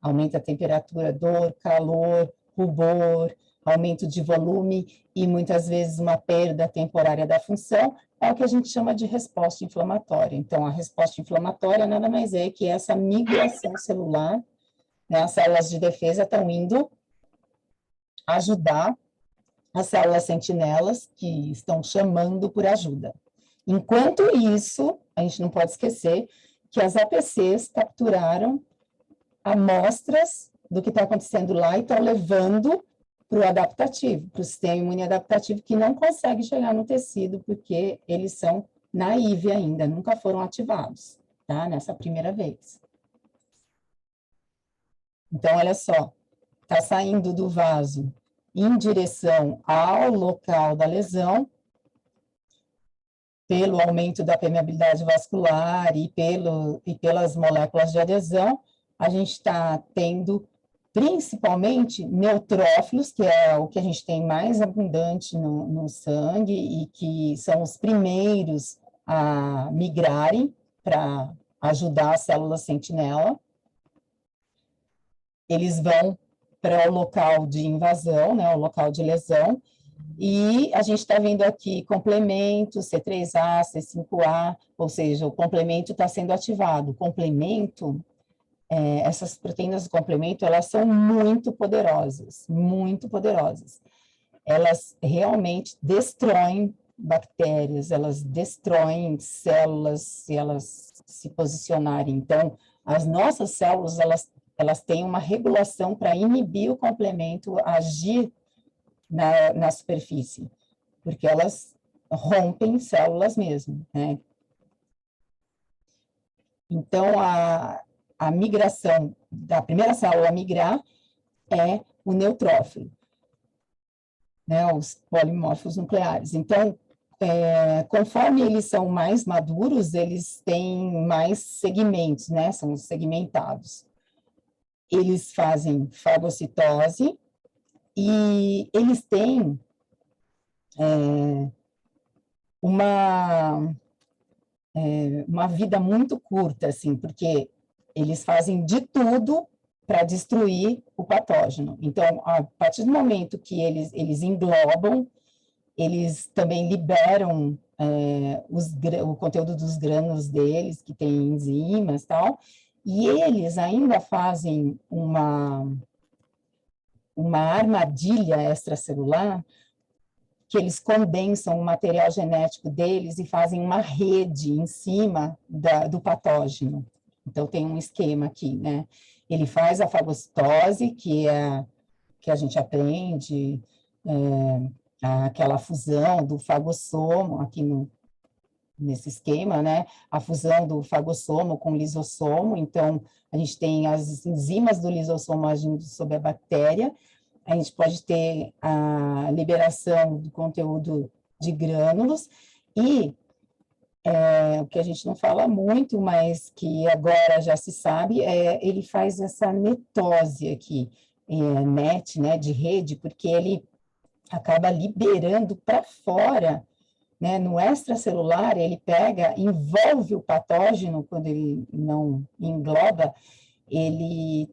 aumenta a temperatura, dor, calor, rubor, aumento de volume e muitas vezes uma perda temporária da função, é o que a gente chama de resposta inflamatória. Então, a resposta inflamatória nada mais é que essa migração celular, né, as células de defesa estão indo ajudar as células sentinelas que estão chamando por ajuda. Enquanto isso, a gente não pode esquecer que as APCs capturaram amostras do que está acontecendo lá e estão levando para o adaptativo, para o sistema imune adaptativo, que não consegue chegar no tecido, porque eles são naive ainda, nunca foram ativados, tá? Nessa primeira vez. Então, olha só, está saindo do vaso em direção ao local da lesão, pelo aumento da permeabilidade vascular e pelas moléculas de adesão, a gente está tendo principalmente neutrófilos, que é o que a gente tem mais abundante no sangue e que são os primeiros a migrarem para ajudar a célula sentinela. Eles vão para o local de invasão, né, o local de lesão, e a gente está vendo aqui complemento, C3A, C5A, ou seja, o complemento está sendo ativado. O complemento, essas proteínas do complemento, elas são muito poderosas, muito poderosas. Elas realmente destroem bactérias, elas destroem células se elas se posicionarem. Então, as nossas células, elas têm uma regulação para inibir o complemento agir na superfície, porque elas rompem células mesmo, né? Então, a migração da primeira célula a migrar é o neutrófilo, né? Os polimorfos nucleares. Então, conforme eles são mais maduros, eles têm mais segmentos, né? São segmentados. Eles fazem fagocitose e eles têm uma vida muito curta, assim, porque eles fazem de tudo para destruir o patógeno. Então, a partir do momento que eles englobam, eles também liberam o conteúdo dos grânulos deles, que tem enzimas e tal, e eles ainda fazem uma armadilha extracelular, que eles condensam o material genético deles e fazem uma rede em cima do patógeno. Então, tem um esquema aqui, né? Ele faz a fagocitose, que a gente aprende, aquela fusão do fagossomo, aqui nesse esquema, né? A fusão do fagossomo com o lisossomo. Então, a gente tem as enzimas do lisossomo agindo sobre a bactéria. A gente pode ter a liberação do conteúdo de grânulos e o que a gente não fala muito, mas que agora já se sabe, ele faz essa netose aqui, net, né, de rede, porque ele acaba liberando para fora né? No extracelular, ele pega, envolve o patógeno, quando ele não engloba, ele,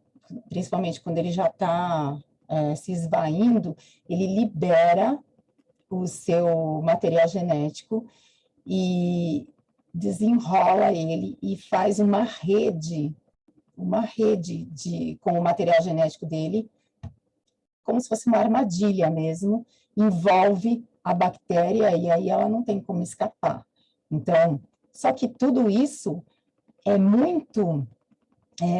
principalmente quando ele já está se esvaindo, ele libera o seu material genético e desenrola ele e faz uma rede com o material genético dele, como se fosse uma armadilha mesmo, envolve a bactéria e aí ela não tem como escapar. Então, só que tudo isso é muito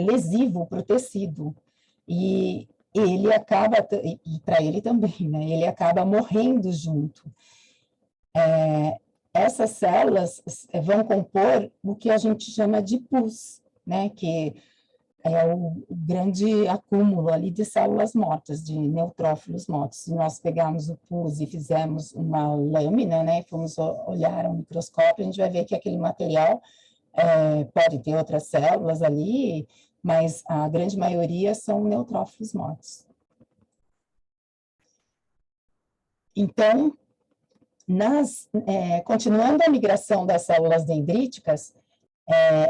lesivo para o tecido e ele acaba, e para ele também, né? Ele acaba morrendo junto. Essas células vão compor o que a gente chama de pus, né? Que é o grande acúmulo ali de células mortas, de neutrófilos mortos. Se nós pegarmos o pus e fizermos uma lâmina, né, e formos olhar ao microscópio, a gente vai ver que aquele material pode ter outras células ali, mas a grande maioria são neutrófilos mortos. Então, continuando a migração das células dendríticas,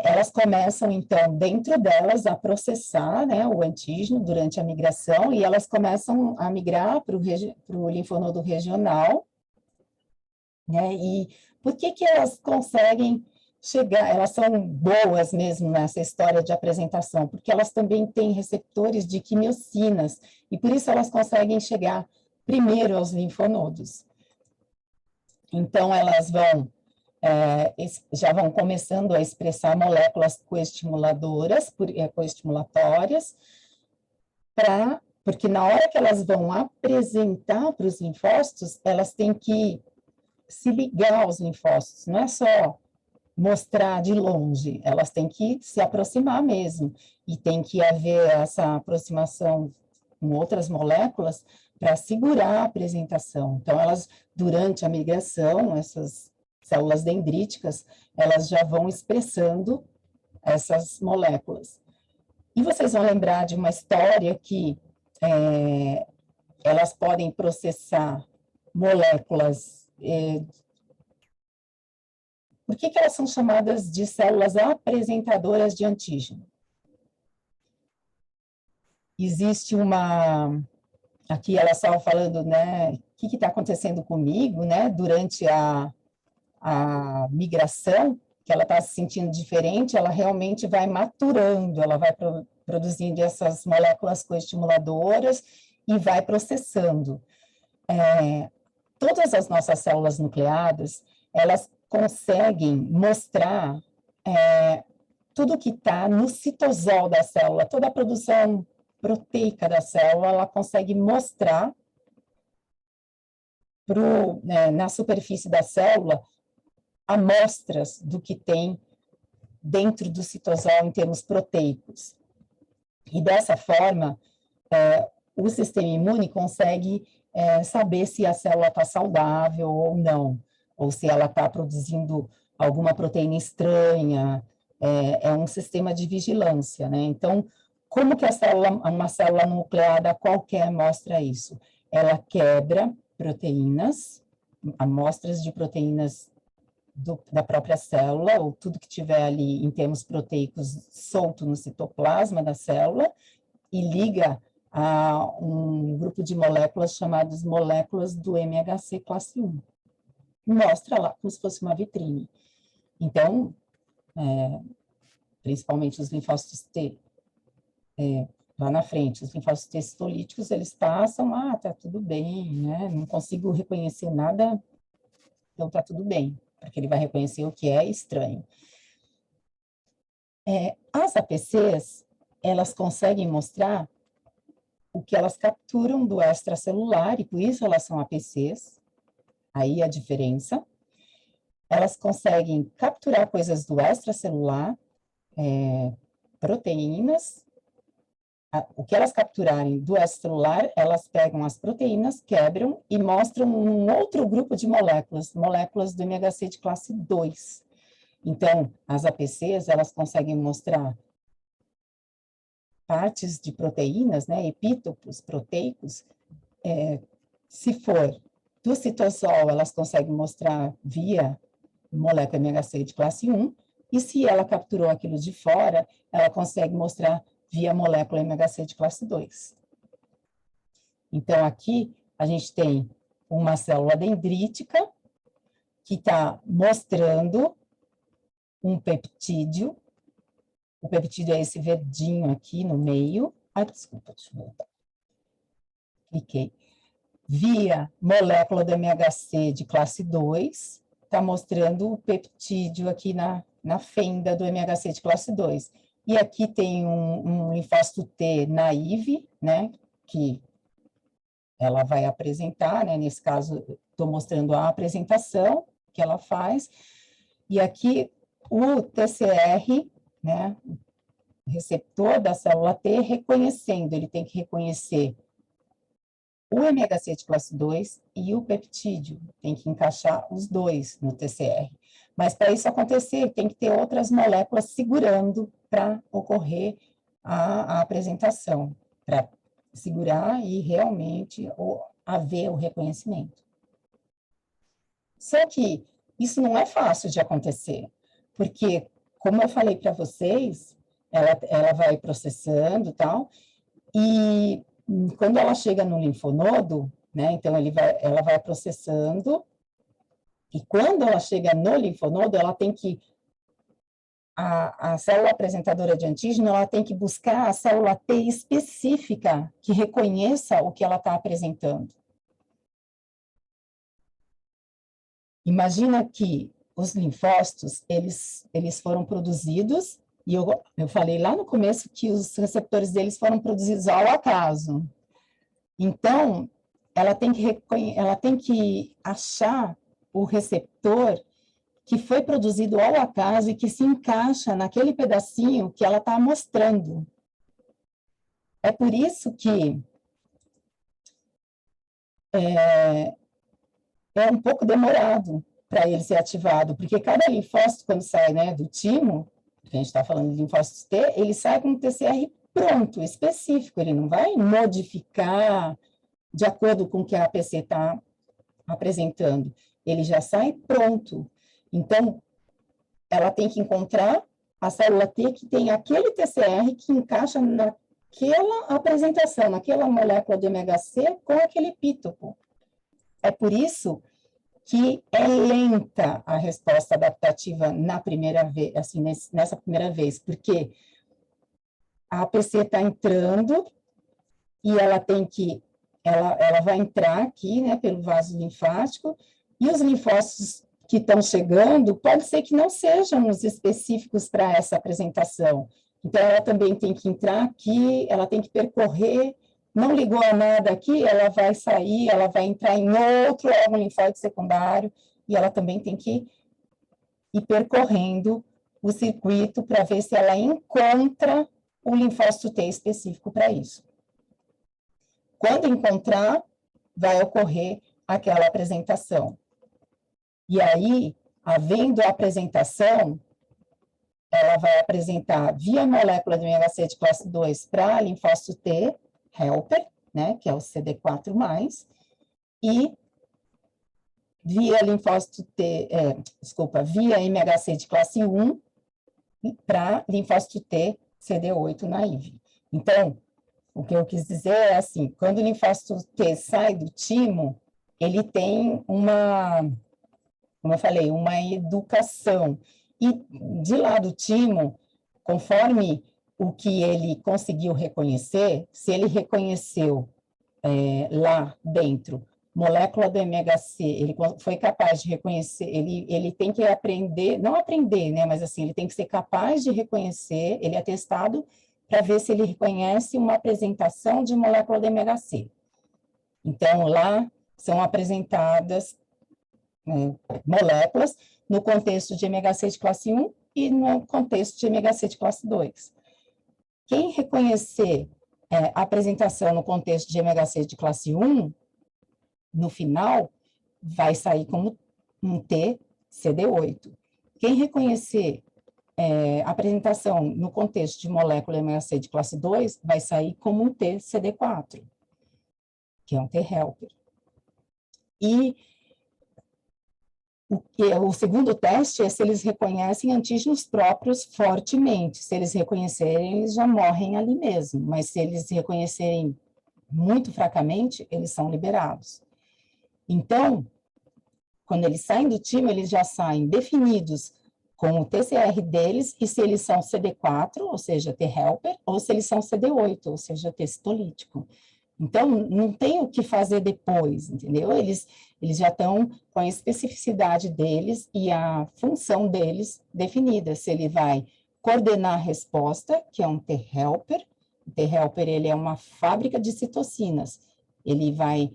elas começam, então, dentro delas, a processar, né, o antígeno durante a migração, e elas começam a migrar para o linfonodo regional, né, e por que elas conseguem chegar, elas são boas mesmo nessa história de apresentação, porque elas também têm receptores de quimiocinas, e por isso elas conseguem chegar primeiro aos linfonodos. Então, elas já vão começando a expressar moléculas coestimuladoras, coestimulatórias, porque na hora que elas vão apresentar para os linfócitos, elas têm que se ligar aos linfócitos, não é só mostrar de longe, elas têm que se aproximar mesmo, e tem que haver essa aproximação com outras moléculas para segurar a apresentação. Então, elas, durante a migração, essas células dendríticas, elas já vão expressando essas moléculas. E vocês vão lembrar de uma história que elas podem processar moléculas. Por que elas são chamadas de células apresentadoras de antígeno? Existe aqui ela estava falando, né, o que está acontecendo comigo, né, durante a migração, que ela está se sentindo diferente, ela realmente vai maturando, ela vai produzindo essas moléculas coestimuladoras e vai processando. Todas as nossas células nucleadas, elas conseguem mostrar tudo que está no citosol da célula, toda a produção proteica da célula, ela consegue mostrar na superfície da célula amostras do que tem dentro do citosol em termos proteicos. E dessa forma, o sistema imune consegue saber se a célula está saudável ou não, ou se ela está produzindo alguma proteína estranha, é um sistema de vigilância, né? Então, como que uma célula nucleada qualquer mostra isso? Ela quebra proteínas, amostras de proteínas da própria célula, ou tudo que tiver ali em termos proteicos solto no citoplasma da célula, e liga a um grupo de moléculas chamadas moléculas do MHC classe 1. Mostra lá como se fosse uma vitrine. Então, principalmente os linfócitos T, lá na frente, os linfócitos T citolíticos, eles passam, tá tudo bem, né? Não consigo reconhecer nada, então tá tudo bem, porque ele vai reconhecer o que é estranho. As APCs, elas conseguem mostrar o que elas capturam do extracelular, e por isso elas são APCs, aí a diferença. Elas conseguem capturar coisas do extracelular, proteínas. O que elas capturarem do extracelular, elas pegam as proteínas, quebram e mostram um outro grupo de moléculas, moléculas do MHC de classe 2. Então, as APCs, elas conseguem mostrar partes de proteínas, né, epítopos proteicos, se for do citosol, elas conseguem mostrar via molécula MHC de classe 1, e se ela capturou aquilo de fora, ela consegue mostrar via molécula MHC de classe 2. Então, aqui a gente tem uma célula dendrítica que está mostrando um peptídeo. O peptídeo é esse verdinho aqui no meio. Ah, desculpa, deixa eu voltar. Cliquei. Via molécula do MHC de classe 2, está mostrando o peptídeo aqui na fenda do MHC de classe 2. E aqui tem um linfócito T naive, né, que ela vai apresentar, né, nesse caso, estou mostrando a apresentação que ela faz, e aqui o TCR, né, receptor da célula T, reconhecendo, ele tem que reconhecer o MHC de classe 2 e o peptídeo, tem que encaixar os dois no TCR. Mas para isso acontecer, tem que ter outras moléculas segurando para ocorrer a apresentação, para segurar e realmente haver o reconhecimento. Só que isso não é fácil de acontecer, porque, como eu falei para vocês, ela vai processando e tal, e quando ela chega no linfonodo, né, então ela vai processando, e quando ela chega no linfonodo, ela tem que, a célula apresentadora de antígeno, ela tem que buscar a célula T específica que reconheça o que ela está apresentando. Imagina que os linfócitos, eles foram produzidos, e eu falei lá no começo que os receptores deles foram produzidos ao acaso. Então, ela tem que achar o receptor que foi produzido ao acaso e que se encaixa naquele pedacinho que ela está mostrando. É por isso que é um pouco demorado para ele ser ativado, porque cada linfócito, quando sai, né, do timo, que a gente está falando de linfócitos T, ele sai com um TCR pronto, específico, ele não vai modificar de acordo com o que a APC está apresentando, ele já sai pronto. Então, ela tem que encontrar a célula T que tem aquele TCR que encaixa naquela apresentação, naquela molécula de MHC com aquele epítopo. É por isso que é lenta a resposta adaptativa na primeira vez, assim, nessa primeira vez, porque a APC está entrando e ela tem que, ela vai entrar aqui, né, pelo vaso linfático, e os linfócitos que estão chegando, pode ser que não sejam os específicos para essa apresentação. Então, ela também tem que entrar aqui, ela tem que percorrer, não ligou a nada aqui, ela vai sair, ela vai entrar em outro órgão linfóide secundário, e ela também tem que ir percorrendo o circuito para ver se ela encontra o linfócito T específico para isso. Quando encontrar, vai ocorrer aquela apresentação. E aí, havendo a apresentação, ela vai apresentar via molécula de MHC de classe 2 para linfócito T, helper, né, que é o CD4+, e via linfócito T, via MHC de classe 1 para linfócito T, CD8 naive. Então, o que eu quis dizer é assim, quando o linfócito T sai do timo, ele tem uma, como eu falei, uma educação. E de lá do timo, conforme o que ele conseguiu reconhecer, se ele reconheceu lá dentro molécula do MHC, ele foi capaz de reconhecer, ele tem que aprender, não aprender, né, mas assim, ele tem que ser capaz de reconhecer, ele é testado para ver se ele reconhece uma apresentação de molécula do MHC. Então, lá são apresentadas moléculas no contexto de MHC de classe 1 e no contexto de MHC de classe 2. Quem reconhecer a apresentação no contexto de MHC de classe 1, no final, vai sair como um T-CD8. Quem reconhecer a apresentação no contexto de molécula MHC de classe 2, vai sair como um T-CD4, que é um T-helper. E o segundo teste é se eles reconhecem antígenos próprios fortemente. Se eles reconhecerem, eles já morrem ali mesmo, mas se eles reconhecerem muito fracamente, eles são liberados. Então, quando eles saem do time, eles já saem definidos com o TCR deles, e se eles são CD4, ou seja, T-helper, ou se eles são CD8, ou seja, T-citolítico. Então, não tem o que fazer depois, entendeu? Eles já estão com a especificidade deles e a função deles definida. Se ele vai coordenar a resposta, que é um T-helper. O T-helper, ele é uma fábrica de citocinas. Ele vai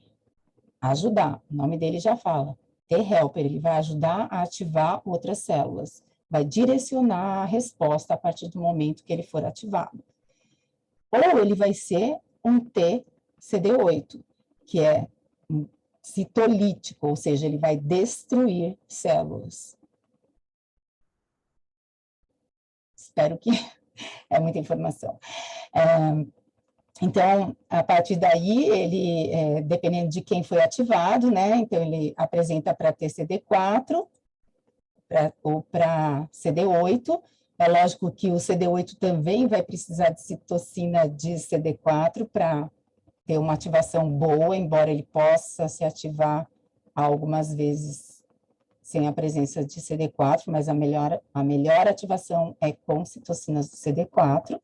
ajudar, o nome dele já fala. T-helper, ele vai ajudar a ativar outras células. Vai direcionar a resposta a partir do momento que ele for ativado. Ou ele vai ser um T-CD8, que é um citolítico, ou seja, ele vai destruir células. Espero que é muita informação. Então, a partir daí, ele, dependendo de quem foi ativado, né, então ele apresenta para TCD4 ou para CD8. É lógico que o CD8 também vai precisar de citocina de CD4 para ter uma ativação boa, embora ele possa se ativar algumas vezes sem a presença de CD4, mas a melhor ativação é com citocinas do CD4,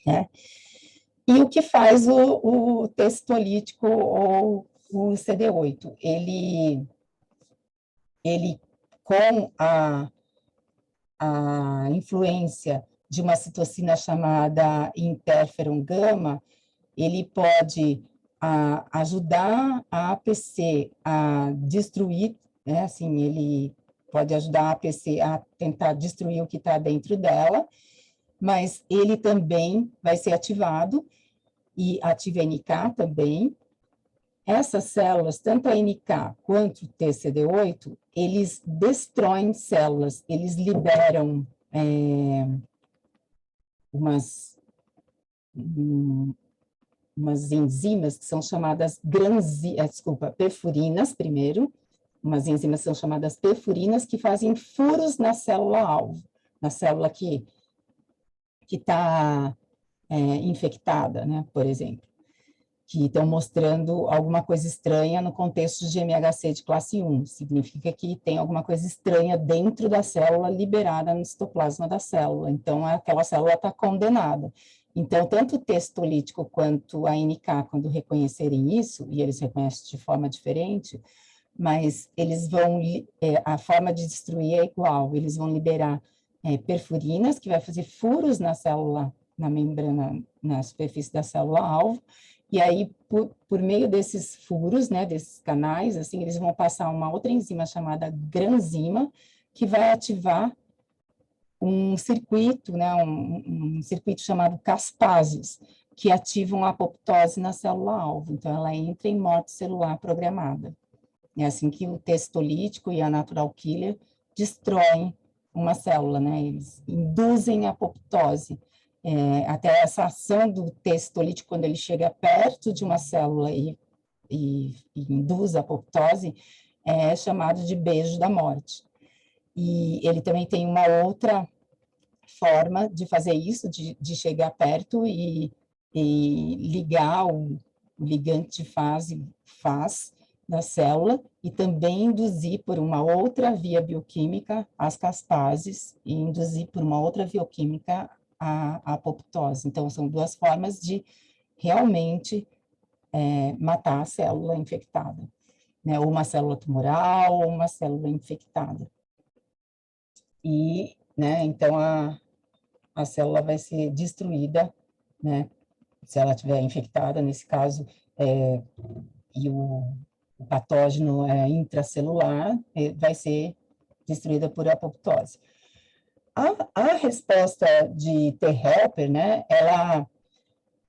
né? E o que faz o T-citolítico ou o CD8? Ele com a influência de uma citocina chamada interferon gama, ele pode ajudar a APC a destruir, né, assim, ele pode ajudar a APC a tentar destruir o que está dentro dela, mas ele também vai ser ativado, e ativa a NK também. Essas células, tanto a NK quanto o TCD8, eles destroem células, eles liberam umas enzimas que são chamadas perfurinas, primeiro, umas enzimas que são chamadas perfurinas, que fazem furos na célula-alvo, na célula que está infectada, né, por exemplo, que estão mostrando alguma coisa estranha no contexto de MHC de classe 1, significa que tem alguma coisa estranha dentro da célula liberada no citoplasma da célula, então aquela célula está condenada. Então, tanto o T-citolítico quanto a NK, quando reconhecerem isso, e eles reconhecem de forma diferente, mas eles vão, a forma de destruir é igual, eles vão liberar perfurinas, que vai fazer furos na célula, na membrana, na superfície da célula-alvo, e aí, por meio desses furos, né, desses canais, assim, eles vão passar uma outra enzima chamada granzima, que vai ativar um circuito, né, um circuito chamado caspases, que ativam a apoptose na célula-alvo. Então, ela entra em morte celular programada. É assim que o T-citolítico e a natural killer destroem uma célula, né, eles induzem a apoptose. Até essa ação do T-citolítico, quando ele chega perto de uma célula e induz a apoptose, é chamado de beijo da morte. E ele também tem uma outra forma de fazer isso, de chegar perto e ligar o ligante faz da célula e também induzir por uma outra via bioquímica as caspases e induzir por uma outra bioquímica a apoptose. Então, são duas formas de realmente matar a célula infectada, né? Ou uma célula tumoral, ou uma célula infectada. E, né, então, a célula vai ser destruída, né? Se ela estiver infectada, nesse caso, e o patógeno intracelular, vai ser destruída por apoptose. A resposta de T-helper, né,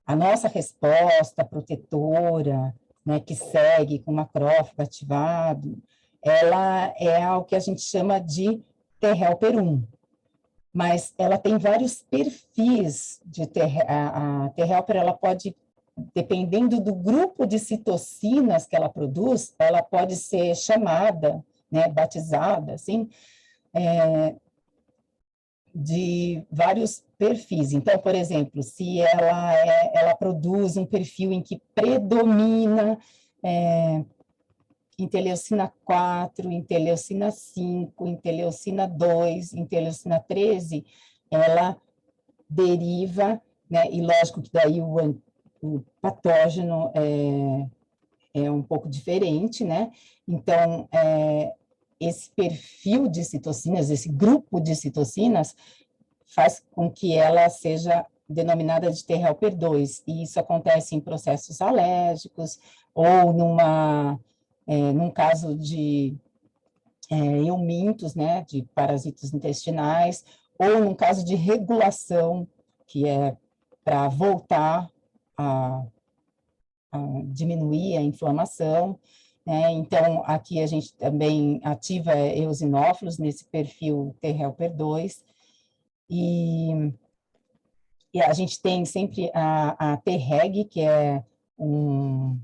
a nossa resposta protetora, né, que segue com macrófago ativado, ela é o que a gente chama de T-helper 1, mas ela tem vários perfis de a T-helper, ela pode dependendo do grupo de citocinas que ela produz, ela pode ser chamada, né, batizada, assim, de vários perfis. Então, por exemplo, se ela produz um perfil em que predomina interleucina 4, interleucina 5, interleucina 2, interleucina 13, ela deriva, né, e lógico que daí o patógeno é um pouco diferente, né? Então, esse perfil de citocinas, esse grupo de citocinas, faz com que ela seja denominada de T-helper 2, e isso acontece em processos alérgicos, ou num caso de eumintos, né, de parasitos intestinais, ou num caso de regulação, que é para voltar a diminuir a inflamação, né? Então, aqui a gente também ativa eosinófilos nesse perfil T-helper 2, e a gente tem sempre a T-reg, que é um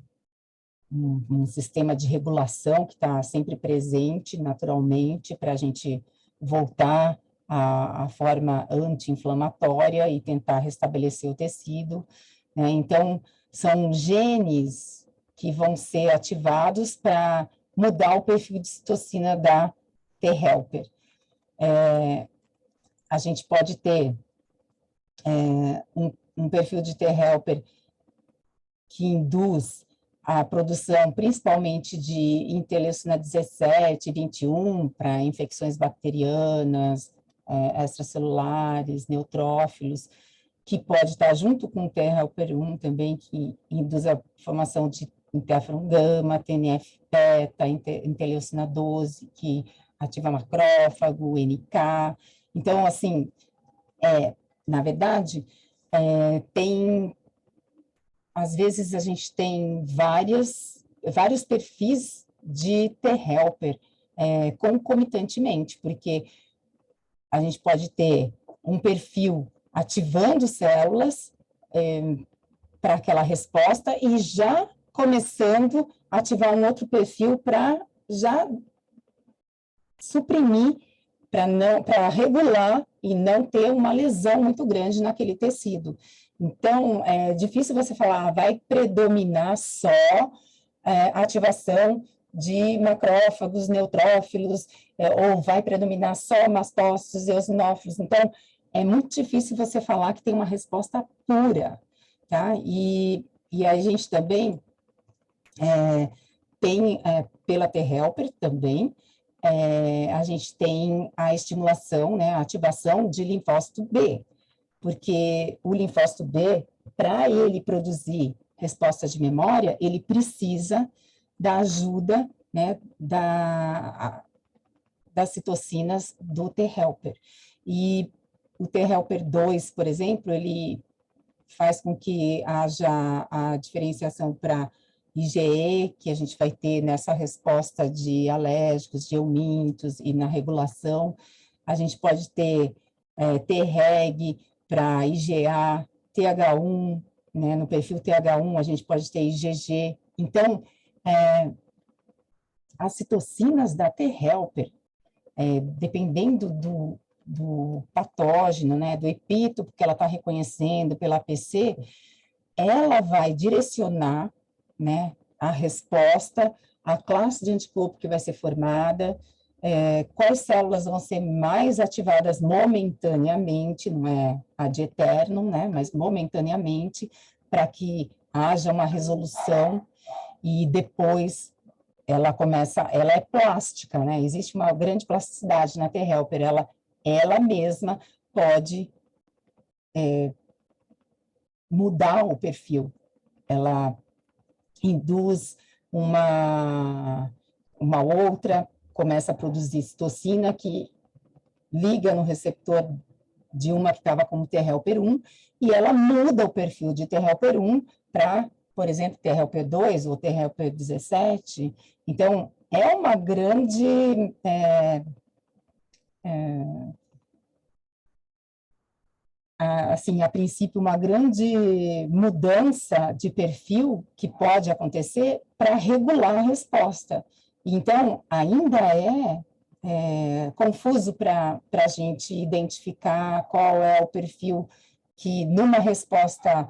sistema de regulação que está sempre presente naturalmente para a gente voltar à forma anti-inflamatória e tentar restabelecer o tecido, né? Então, são genes que vão ser ativados para mudar o perfil de citocina da T-helper. A gente pode ter um perfil de T-helper que induz a produção principalmente de interleucina 17, 21, para infecções bacterianas, extracelulares, neutrófilos, que pode estar junto com o T-helper 1 também, que induz a formação de interferon gama, TNF-beta, interleucina 12, que ativa macrófago, NK. Então, assim, na verdade, às vezes a gente tem vários perfis de T-helper concomitantemente, porque a gente pode ter um perfil ativando células para aquela resposta e já começando a ativar um outro perfil para já suprimir, para regular e não ter uma lesão muito grande naquele tecido. Então, é difícil você falar, vai predominar só a ativação de macrófagos, neutrófilos, ou vai predominar só mastócitos e eosinófilos. Então, é muito difícil você falar que tem uma resposta pura, tá? E a gente também tem, pela T-helper também, a gente tem a estimulação, né, a ativação de linfócito B, porque o linfócito B, para ele produzir resposta de memória, ele precisa da ajuda, né, das citocinas do T-helper. E o T-helper 2, por exemplo, ele faz com que haja a diferenciação para IgE, que a gente vai ter nessa resposta de alérgicos, de eumintos e na regulação. A gente pode ter T-reg para IgA, TH1, né, no perfil TH1 a gente pode ter IgG. Então, as citocinas da T-helper, dependendo do patógeno, né, do epítopo que ela está reconhecendo pela APC, ela vai direcionar, né, a resposta, a classe de anticorpo que vai ser formada, quais células vão ser mais ativadas momentaneamente, não é ad eternum, né, mas momentaneamente, para que haja uma resolução e depois ela é plástica, né, existe uma grande plasticidade na T-helper, ela mesma pode mudar o perfil, ela induz uma outra, começa a produzir citocina que liga no receptor de uma que estava como T-helper 1, e ela muda o perfil de T-helper 1 para, por exemplo, T-helper 2 ou T-helper 17. Então, é uma grande assim, a princípio, uma grande mudança de perfil que pode acontecer para regular a resposta. Então, ainda confuso para a gente identificar qual é o perfil que, numa resposta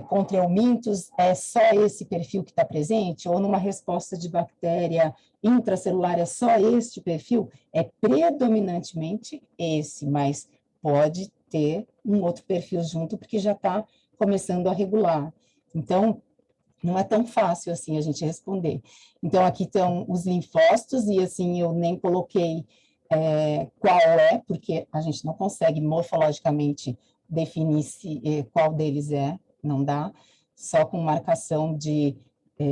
contra eumintos, é só esse perfil que está presente, ou numa resposta de bactéria intracelular é só este perfil, é predominantemente esse, mas pode ter um outro perfil junto, porque já está começando a regular. Então, não é tão fácil assim a gente responder. Então, aqui estão os linfócitos, e assim, eu nem coloquei qual porque a gente não consegue morfologicamente definir qual deles não dá, só com marcação de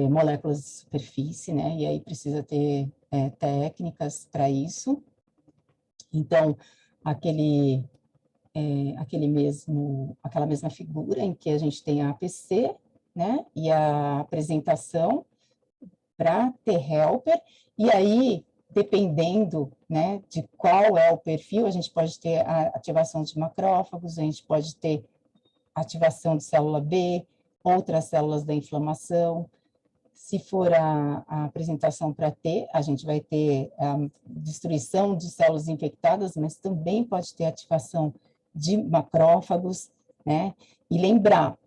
moléculas de superfície, né? E aí precisa ter técnicas para isso. Então, aquela mesma figura em que a gente tem a APC, né, e a apresentação para T-helper, e aí, dependendo, né, de qual é o perfil, a gente pode ter a ativação de macrófagos, a gente pode ter ativação de célula B, outras células da inflamação. Se for a apresentação para T, a gente vai ter a destruição de células infectadas, mas também pode ter ativação de macrófagos, né? E lembrar,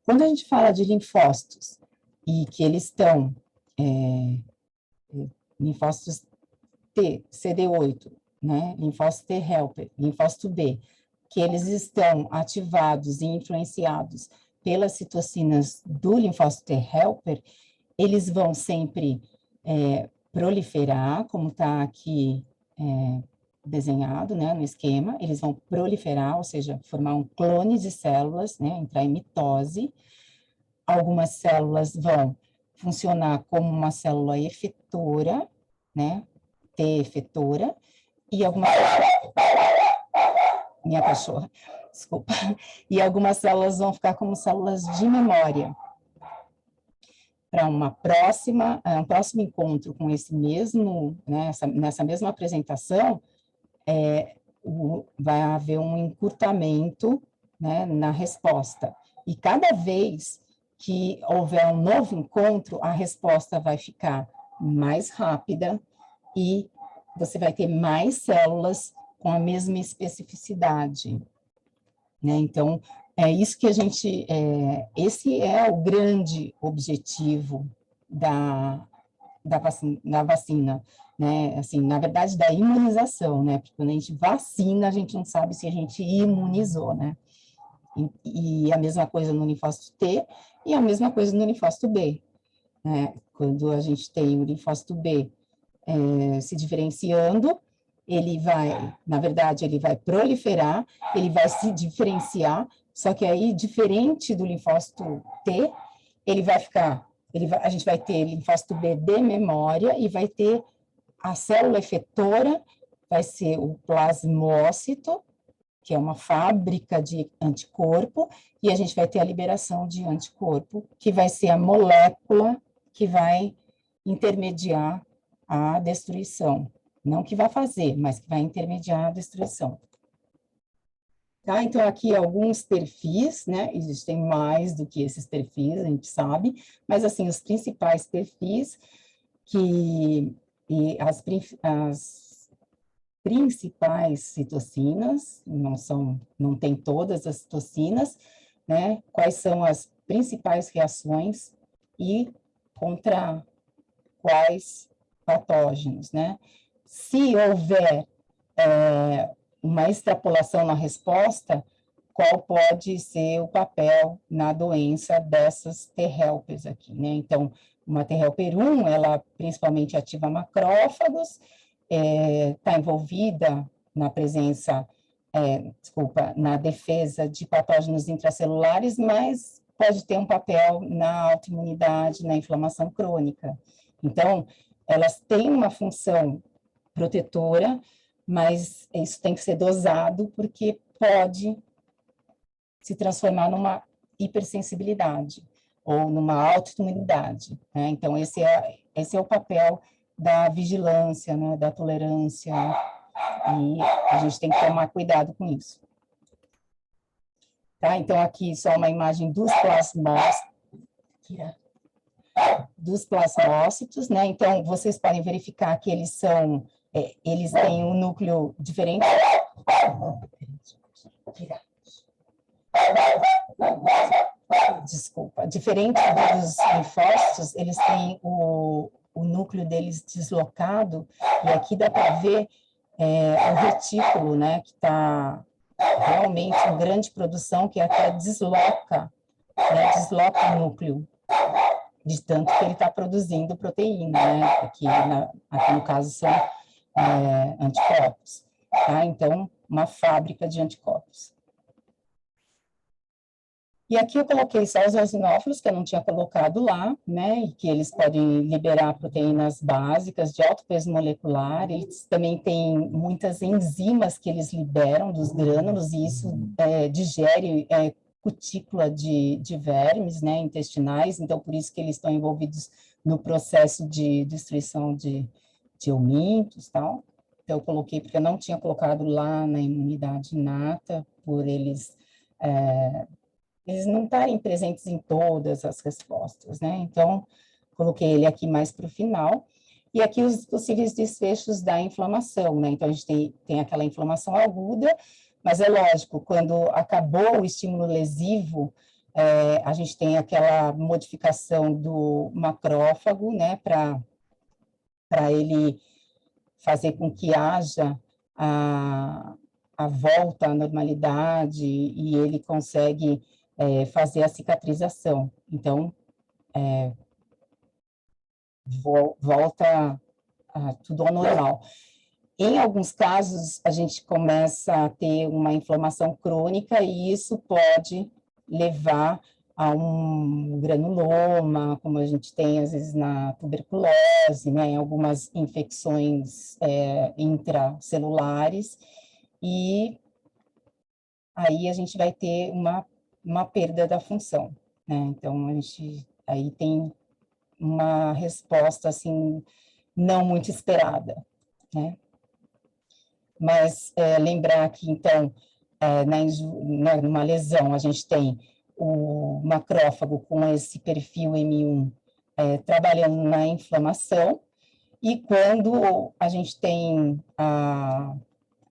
quando a gente fala de linfócitos, e que eles estão, linfócitos T, CD8, né? Linfócito T helper, linfócito B, que eles estão ativados e influenciados pelas citocinas do linfócito T helper, eles vão sempre proliferar, como está aqui desenhado, né, no esquema, eles vão proliferar, ou seja, formar um clone de células, né, entrar em mitose. Algumas células vão funcionar como uma célula efetora, né, T efetora, e algumas... Minha cachorra, desculpa. E algumas células vão ficar como células de memória. Para um próximo encontro com esse mesmo, né, nessa mesma apresentação, vai haver um encurtamento, né, na resposta. E cada vez que houver um novo encontro, a resposta vai ficar mais rápida e você vai ter mais células com a mesma especificidade, né? Então, é isso que esse é o grande objetivo da vacina, né? Assim, na verdade, da imunização, né? Porque quando a gente vacina, a gente não sabe se a gente imunizou, né? E a mesma coisa no linfócito T e a mesma coisa no linfócito B, né? Quando a gente tem o linfócito B se diferenciando, na verdade, ele vai proliferar, ele vai se diferenciar, só que aí, diferente do linfócito T, a gente vai ter linfócito B de memória e vai ter a célula efetora, vai ser o plasmócito, que é uma fábrica de anticorpo, e a gente vai ter a liberação de anticorpo, que vai ser a molécula que vai intermediar a destruição. Não que vai fazer, mas que vai intermediar a destruição. Tá? Então, aqui alguns perfis, né? Existem mais do que esses perfis, a gente sabe, mas, assim, os principais perfis as principais citocinas, não tem todas as citocinas, né? Quais são as principais reações e contra quais patógenos, né? Se houver uma extrapolação na resposta, qual pode ser o papel na doença dessas T-helpers aqui, né? Então, uma T-helper 1, ela principalmente ativa macrófagos, está envolvida na presença, na defesa de patógenos intracelulares, mas pode ter um papel na autoimunidade, na inflamação crônica. Então, elas têm uma função protetora, mas isso tem que ser dosado, porque pode se transformar numa hipersensibilidade ou numa autoimunidade, né? Então, esse é o papel da vigilância, né, da tolerância, e a gente tem que tomar cuidado com isso. tá? Então, aqui só uma imagem dos plasmócitos, né? Então, vocês podem verificar que eles são, eles têm um núcleo diferente. Desculpa, diferente dos linfócitos, eles têm o núcleo deles deslocado, e aqui dá para ver o retículo, né, que está realmente em grande produção, que até desloca, né, desloca o núcleo, de tanto que ele está produzindo proteína, né, aqui no caso são anticorpos, tá? Então, uma fábrica de anticorpos. E aqui eu coloquei só os eosinófilos, que eu não tinha colocado lá, né, e que eles podem liberar proteínas básicas de alto peso molecular. Eles também têm muitas enzimas que eles liberam dos grânulos, e isso digere cutícula de vermes, né, intestinais, então por isso que eles estão envolvidos no processo de destruição de eumintos e tal. Então eu coloquei, porque eu não tinha colocado lá na imunidade inata, por eles não estarem presentes em todas as respostas, né? Então, coloquei ele aqui mais para o final. E aqui os possíveis desfechos da inflamação, né? Então, a gente tem aquela inflamação aguda, mas é lógico, quando acabou o estímulo lesivo, a gente tem aquela modificação do macrófago, né? Para ele fazer com que haja a volta à normalidade, e ele consegue fazer a cicatrização. Então, volta tudo ao normal. Em alguns casos, a gente começa a ter uma inflamação crônica, e isso pode levar a um granuloma, como a gente tem, às vezes, na tuberculose, né, em algumas infecções intracelulares, e aí a gente vai ter uma perda da função, né? Então, a gente aí tem uma resposta, assim, não muito esperada, né? Mas lembrar que, então, numa lesão, a gente tem o macrófago com esse perfil M1 trabalhando na inflamação, e quando a gente tem a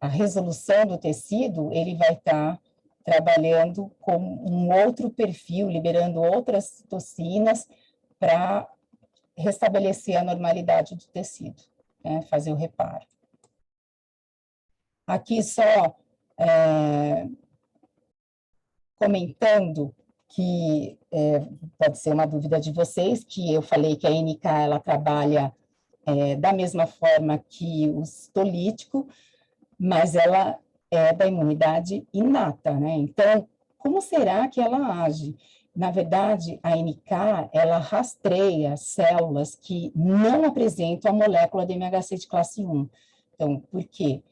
resolução do tecido, ele vai estar trabalhando com um outro perfil, liberando outras citocinas para restabelecer a normalidade do tecido, né, fazer o reparo. Aqui só comentando que pode ser uma dúvida de vocês, que eu falei que a NK ela trabalha da mesma forma que o citolítico, mas ela é da imunidade inata, né? Então, como será que ela age? Na verdade, a NK, ela rastreia células que não apresentam a molécula de MHC de classe 1. Então, por quê?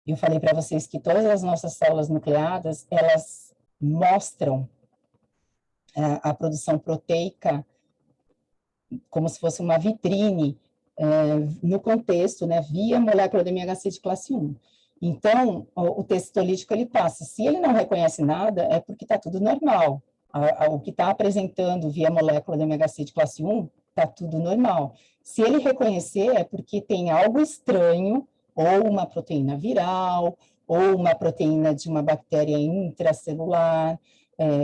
Eu falei para vocês que todas as nossas células nucleadas, elas mostram a produção proteica como se fosse uma vitrine no contexto, né, via molécula de MHC de classe 1. Então, o tecitolítico, ele passa. Se ele não reconhece nada, é porque está tudo normal. O que está apresentando via molécula de MHC de classe 1, está tudo normal. Se ele reconhecer, é porque tem algo estranho, ou uma proteína viral, ou uma proteína de uma bactéria intracelular,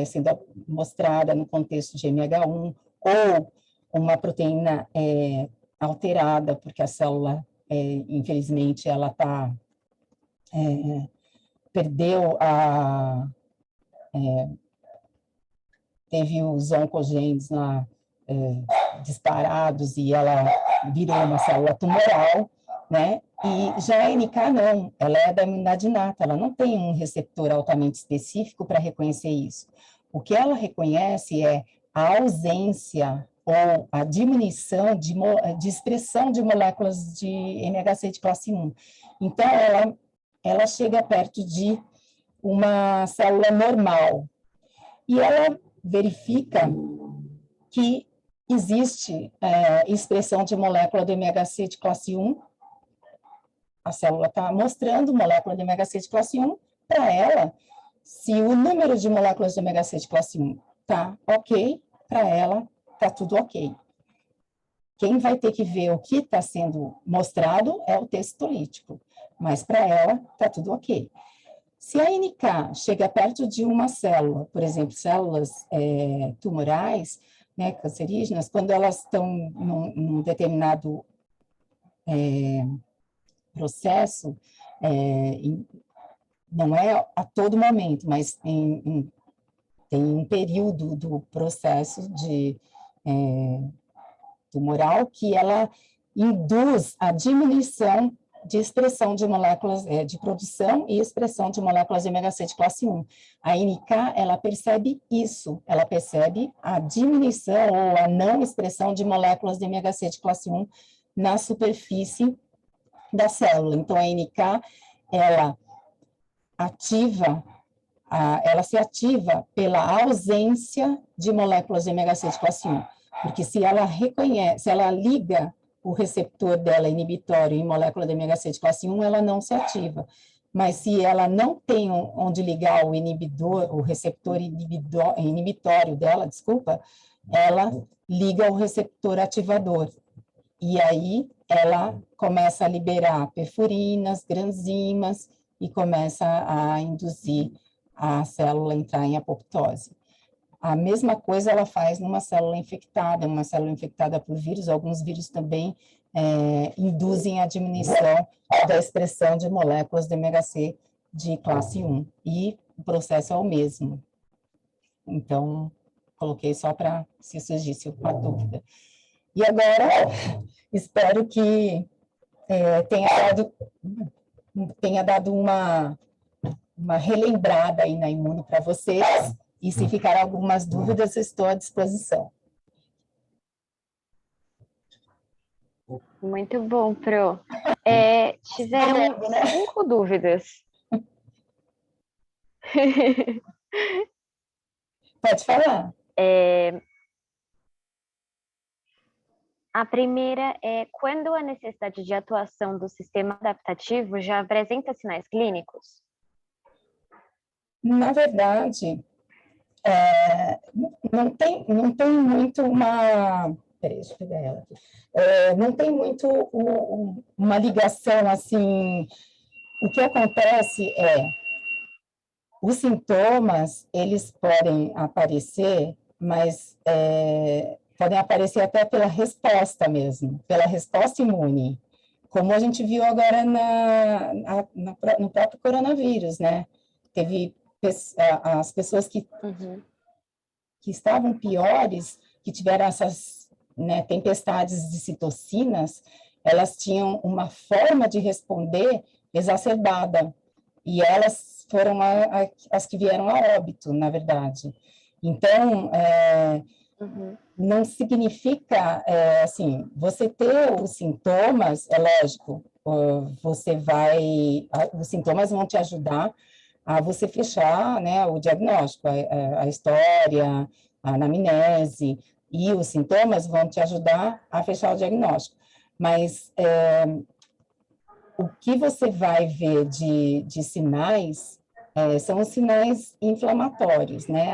sendo mostrada no contexto de MH1, ou uma proteína alterada, porque a célula, infelizmente, ela perdeu teve os oncogenes lá disparados, e ela virou uma célula tumoral, né? E já a NK não, ela é da imunidade inata, ela não tem um receptor altamente específico para reconhecer isso. O que ela reconhece é a ausência ou a diminuição de expressão de moléculas de MHC de classe 1. Então, ela chega perto de uma célula normal, e ela verifica que existe expressão de molécula do MHC de classe 1, a célula está mostrando molécula de MHC de classe 1, para ela, Se o número de moléculas de ômega 6 de classe 1 está ok, para ela está tudo ok. Quem vai ter que ver o que está sendo mostrado é o texto lítico, mas para ela está tudo ok. Se a NK chega perto de uma célula, por exemplo, células tumorais, né, cancerígenas, quando elas estão num determinado processo, não é a todo momento, mas tem um período do processo tumoral que ela induz a diminuição de expressão de moléculas, de produção e expressão de moléculas de ômega 6 de classe 1. A NK, ela percebe isso, ela percebe a diminuição ou a não expressão de moléculas de ômega 6 de classe 1 na superfície da célula. Então, a NK, ela se ativa pela ausência de moléculas de ômega 6 de classe 1, porque se ela liga o receptor dela inibitório em molécula de ômega 6 de classe 1, ela não se ativa. Mas se ela não tem onde ligar o inibidor, o receptor inibitório dela, ela liga o receptor ativador. E aí ela começa a liberar perfurinas, granzimas e começa a induzir a célula a entrar em apoptose. A mesma coisa ela faz numa célula infectada por vírus. Alguns vírus também induzem a diminuição da expressão de moléculas de ômega 6 de classe 1. E o processo é o mesmo. Então, coloquei só para se surgisse uma dúvida. E agora, espero que tenha dado uma relembrada aí na Imuno para vocês. E se ficar algumas dúvidas, estou à disposição. Muito bom, Pro. Tiveram 5 dúvidas. Pode falar. A primeira é: quando a necessidade de atuação do sistema adaptativo já apresenta sinais clínicos? Na verdade, não tem muito uma... Peraí, deixa eu pegar ela aqui. Não tem muito uma ligação, assim... O que acontece os sintomas, eles podem aparecer, mas podem aparecer até pela resposta mesmo, pela resposta imune, como a gente viu agora no próprio coronavírus, né? Teve as pessoas que estavam piores, que tiveram essas tempestades de citocinas, elas tinham uma forma de responder exacerbada, e elas foram as que vieram a óbito, na verdade. Então, não significa, assim, você ter os sintomas, é lógico, os sintomas vão te ajudar a você fechar, né, o diagnóstico, a história, a anamnese, e os sintomas vão te ajudar a fechar o diagnóstico. Mas o que você vai ver de sinais são os sinais inflamatórios, né?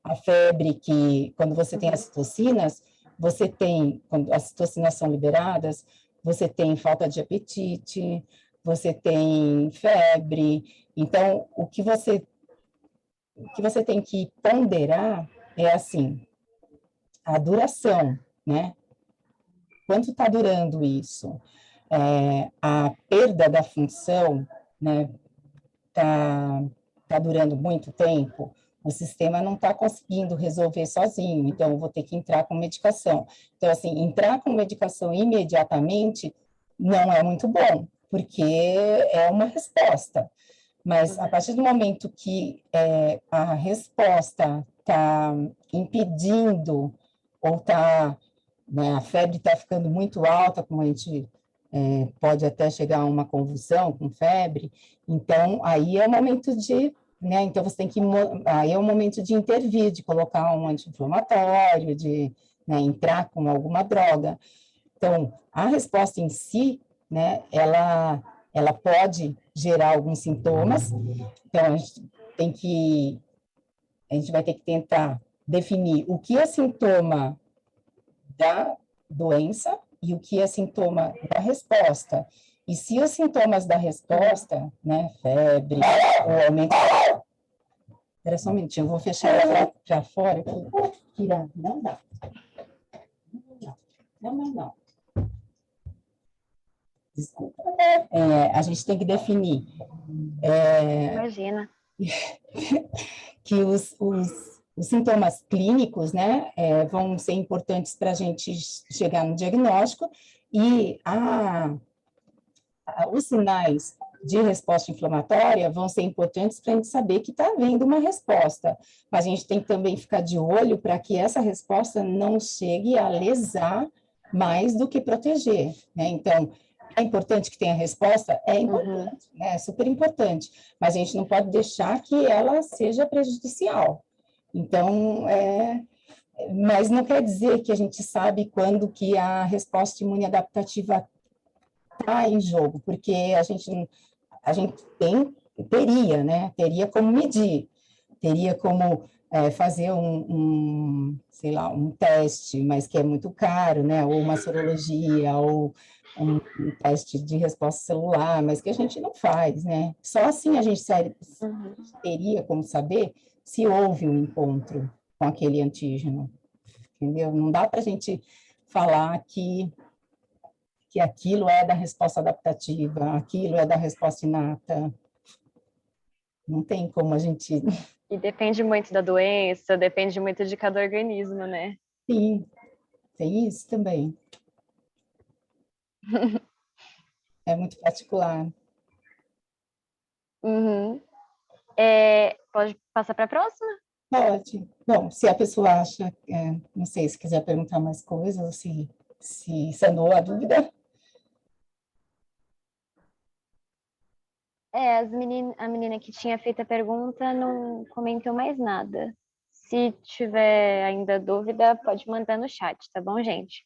A febre que, quando você tem as citocinas, você tem, quando as citocinas são liberadas, você tem falta de apetite, você tem febre. Então, o que você tem que ponderar é, assim, a duração, né? Quanto está durando isso? A perda da função, né, tá durando muito tempo, o sistema não está conseguindo resolver sozinho, então eu vou ter que entrar com medicação. Então, assim, entrar com medicação imediatamente não é muito bom, porque é uma resposta. Mas a partir do momento que a resposta está impedindo, ou está, né, a febre está ficando muito alta, como a gente pode até chegar a uma convulsão com febre, então aí é o momento de, né, então você tem que, aí é o momento de intervir, de colocar um anti-inflamatório, de, né, entrar com alguma droga. Então, a resposta em si, né, ela pode gerar alguns sintomas, então a gente vai ter que tentar definir o que é sintoma da doença e o que é sintoma da resposta. E se os sintomas da resposta, né, febre, ou aumento... Espera só um minutinho, eu vou fechar ela para fora. Kira, não dá. Não. Desculpa. A gente tem que definir... Imagina. que os sintomas clínicos, né, vão ser importantes para a gente chegar no diagnóstico, e os sinais de resposta inflamatória vão ser importantes para a gente saber que está havendo uma resposta, mas a gente tem que também ficar de olho para que essa resposta não chegue a lesar mais do que proteger, né? Então, é importante que tenha resposta? É importante, né? É super importante, mas a gente não pode deixar que ela seja prejudicial. Então, mas não quer dizer que a gente sabe quando que a resposta imune adaptativa está em jogo, porque a gente teria, né? Teria como medir, teria como fazer sei lá, um teste, mas que é muito caro, né? Ou uma sorologia, ou um teste de resposta celular, mas que a gente não faz, né? Só assim a gente teria como saber se houve um encontro com aquele antígeno, entendeu? Não dá para a gente falar que aquilo é da resposta adaptativa, aquilo é da resposta inata. Não tem como a gente... E depende muito da doença, depende muito de cada organismo, né? Sim, tem isso também. É muito particular. Pode passar para a próxima? Pode. Bom, se a pessoa acha, não sei, se quiser perguntar mais coisas, se sanou a dúvida. A menina que tinha feito a pergunta não comentou mais nada. Se tiver ainda dúvida, pode mandar no chat, tá bom, gente?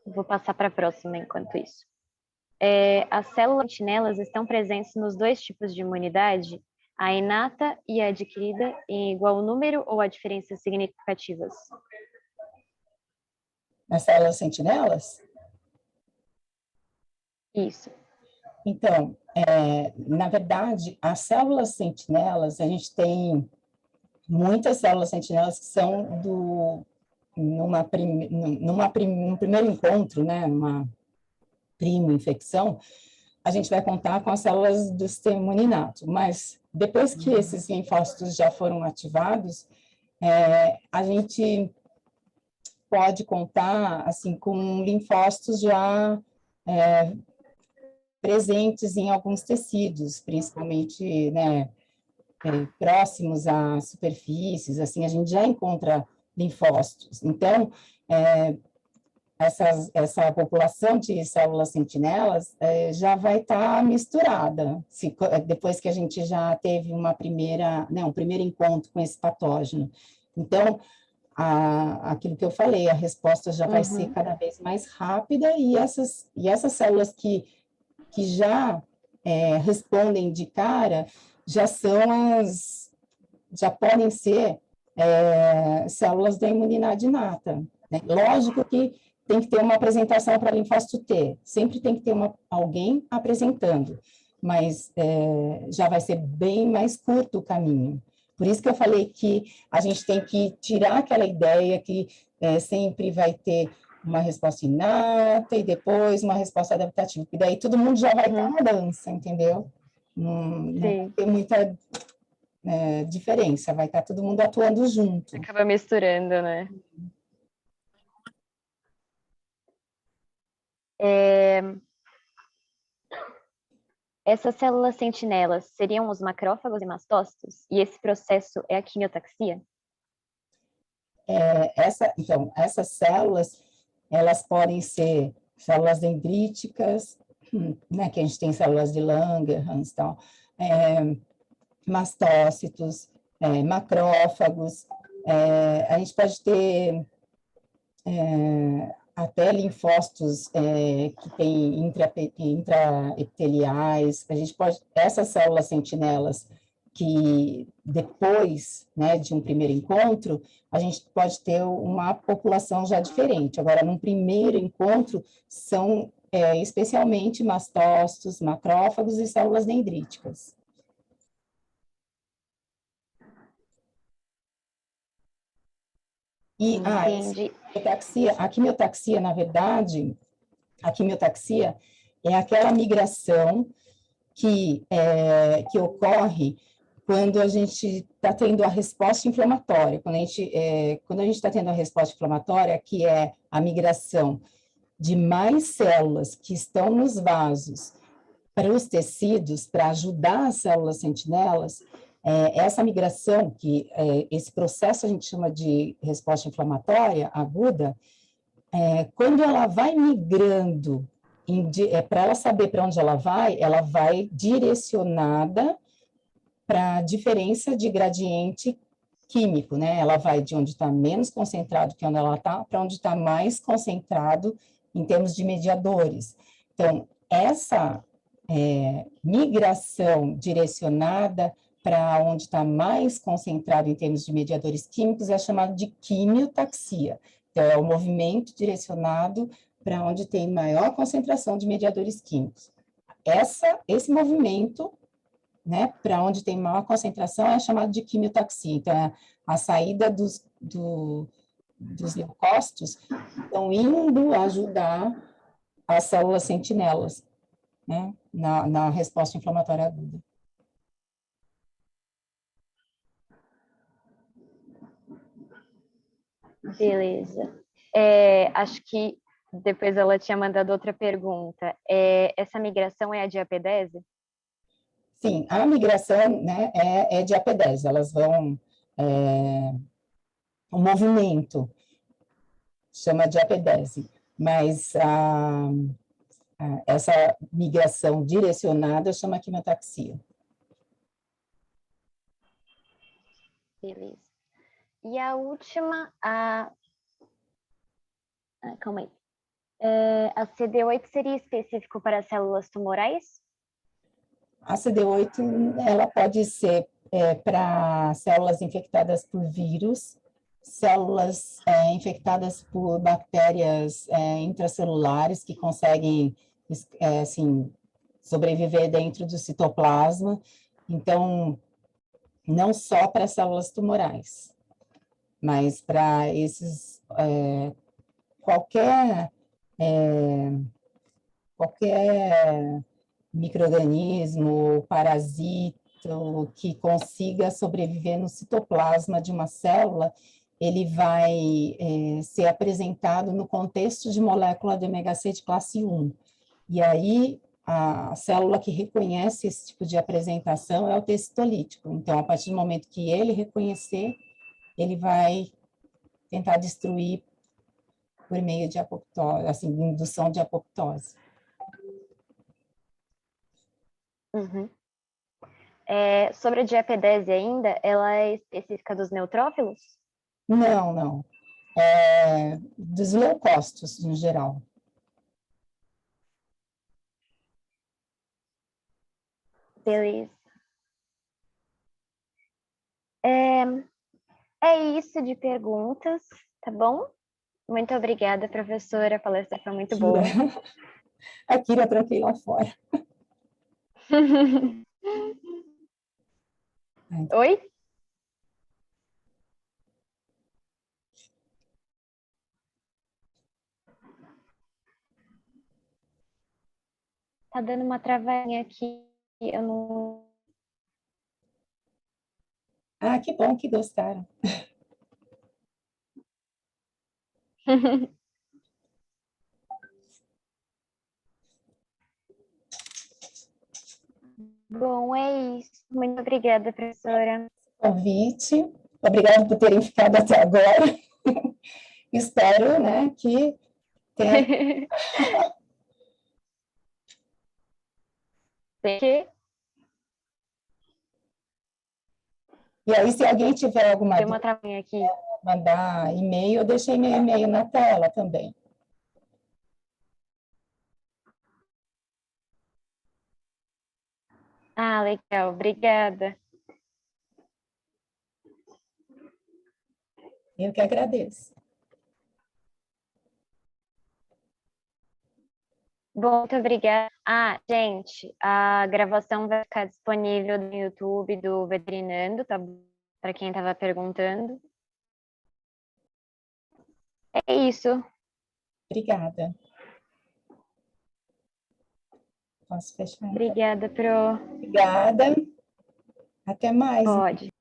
Vou passar para a próxima enquanto isso. As células sentinelas estão presentes nos dois tipos de imunidade, a inata e a adquirida, em igual número ou há diferenças significativas? Nas células sentinelas? Isso. Então, na verdade, as células sentinelas, a gente tem muitas células sentinelas que são num primeiro encontro, né, uma primo-infecção, a gente vai contar com as células do sistema imune inato, mas depois que esses linfócitos já foram ativados, a gente pode contar, assim, com linfócitos já presentes em alguns tecidos, principalmente, né, próximos a superfícies, assim, a gente já encontra linfócitos. Então, essa população de células sentinelas já vai estar misturada, depois que a gente já teve um primeiro encontro com esse patógeno. Então, aquilo que eu falei, a resposta já vai ser cada vez mais rápida, e essas células que já respondem de cara, já podem ser células da imunidade inata, né? Lógico que tem que ter uma apresentação para linfócito T, sempre tem que ter alguém apresentando, mas já vai ser bem mais curto o caminho. Por isso que eu falei que a gente tem que tirar aquela ideia que sempre vai ter uma resposta inata e depois uma resposta adaptativa, e daí todo mundo já vai estar na dança, entendeu? Não tem muita diferença, vai estar todo mundo atuando junto. Acaba misturando, né? Essas células sentinelas seriam os macrófagos e mastócitos? E esse processo é a quimiotaxia? Então, essas células, elas podem ser células dendríticas, né, que a gente tem células de Langerhans e tal, mastócitos, macrófagos, a gente pode ter até linfócitos que têm intraepiteliais, a gente pode, essas células sentinelas que depois, né, de um primeiro encontro, a gente pode ter uma população já diferente. Agora, num primeiro encontro, são especialmente mastócitos, macrófagos e células dendríticas. E a quimiotaxia, na verdade, a quimiotaxia é aquela migração que ocorre quando a gente está tendo a resposta inflamatória. Quando a gente está tendo a resposta inflamatória, que é a migração de mais células que estão nos vasos para os tecidos, para ajudar as células sentinelas, essa migração, esse processo a gente chama de resposta inflamatória aguda, quando ela vai migrando, para ela saber para onde ela vai direcionada para a diferença de gradiente químico, né? Ela vai de onde está menos concentrado que onde ela está, para onde está mais concentrado em termos de mediadores. Então, essa migração direcionada para onde está mais concentrado em termos de mediadores químicos é chamado de quimiotaxia. Então, é o movimento direcionado para onde tem maior concentração de mediadores químicos. Esse movimento, né, para onde tem maior concentração é chamado de quimiotaxia. Então, é a saída dos leucócitos estão indo ajudar as células sentinelas, né, na resposta inflamatória aguda. Beleza. Acho que depois ela tinha mandado outra pergunta. Essa migração é a de apedese? Sim, a migração, né, é de apedese. Elas vão... o movimento chama de apedese, mas essa migração direcionada chama quimiotaxia. Beleza. E a última, calma aí. A CD8 seria específico para células tumorais? A CD8, ela pode ser para células infectadas por vírus, células infectadas por bactérias intracelulares que conseguem, assim, sobreviver dentro do citoplasma. Então, não só para células tumorais, mas para esses, qualquer micro-organismo, parasita, que consiga sobreviver no citoplasma de uma célula, ele vai ser apresentado no contexto de molécula de ômega 6 de classe 1. E aí, a célula que reconhece esse tipo de apresentação é o T citolítico. Então, a partir do momento que ele reconhecer, ele vai tentar destruir por meio de apoptose, assim, indução de apoptose. Uhum. Sobre a diapedese ainda, ela é específica dos neutrófilos? Não. Dos leucócitos, em geral. Beleza. É isso de perguntas, tá bom? Muito obrigada, professora. A palestra foi muito boa. A Kira, tranquei lá fora. Oi? Tá dando uma travadinha aqui. Eu não... Ah, que bom que gostaram. Bom, é isso. Muito obrigada, professora. Convite. Obrigada por terem ficado até agora. Espero, né, que tenha... Tem que... E aí, se alguém tiver alguma Tem uma dúvida, travinha aqui. mandar e-mail, eu deixei meu e-mail na tela também. Ah, legal, obrigada. Eu que agradeço. Bom, muito obrigada. Ah, gente, a gravação vai ficar disponível no YouTube do Veterinando, tá bom? Para quem estava perguntando. É isso. Obrigada. Posso fechar? Então? Obrigada, Pro. Obrigada. Até mais. Pode.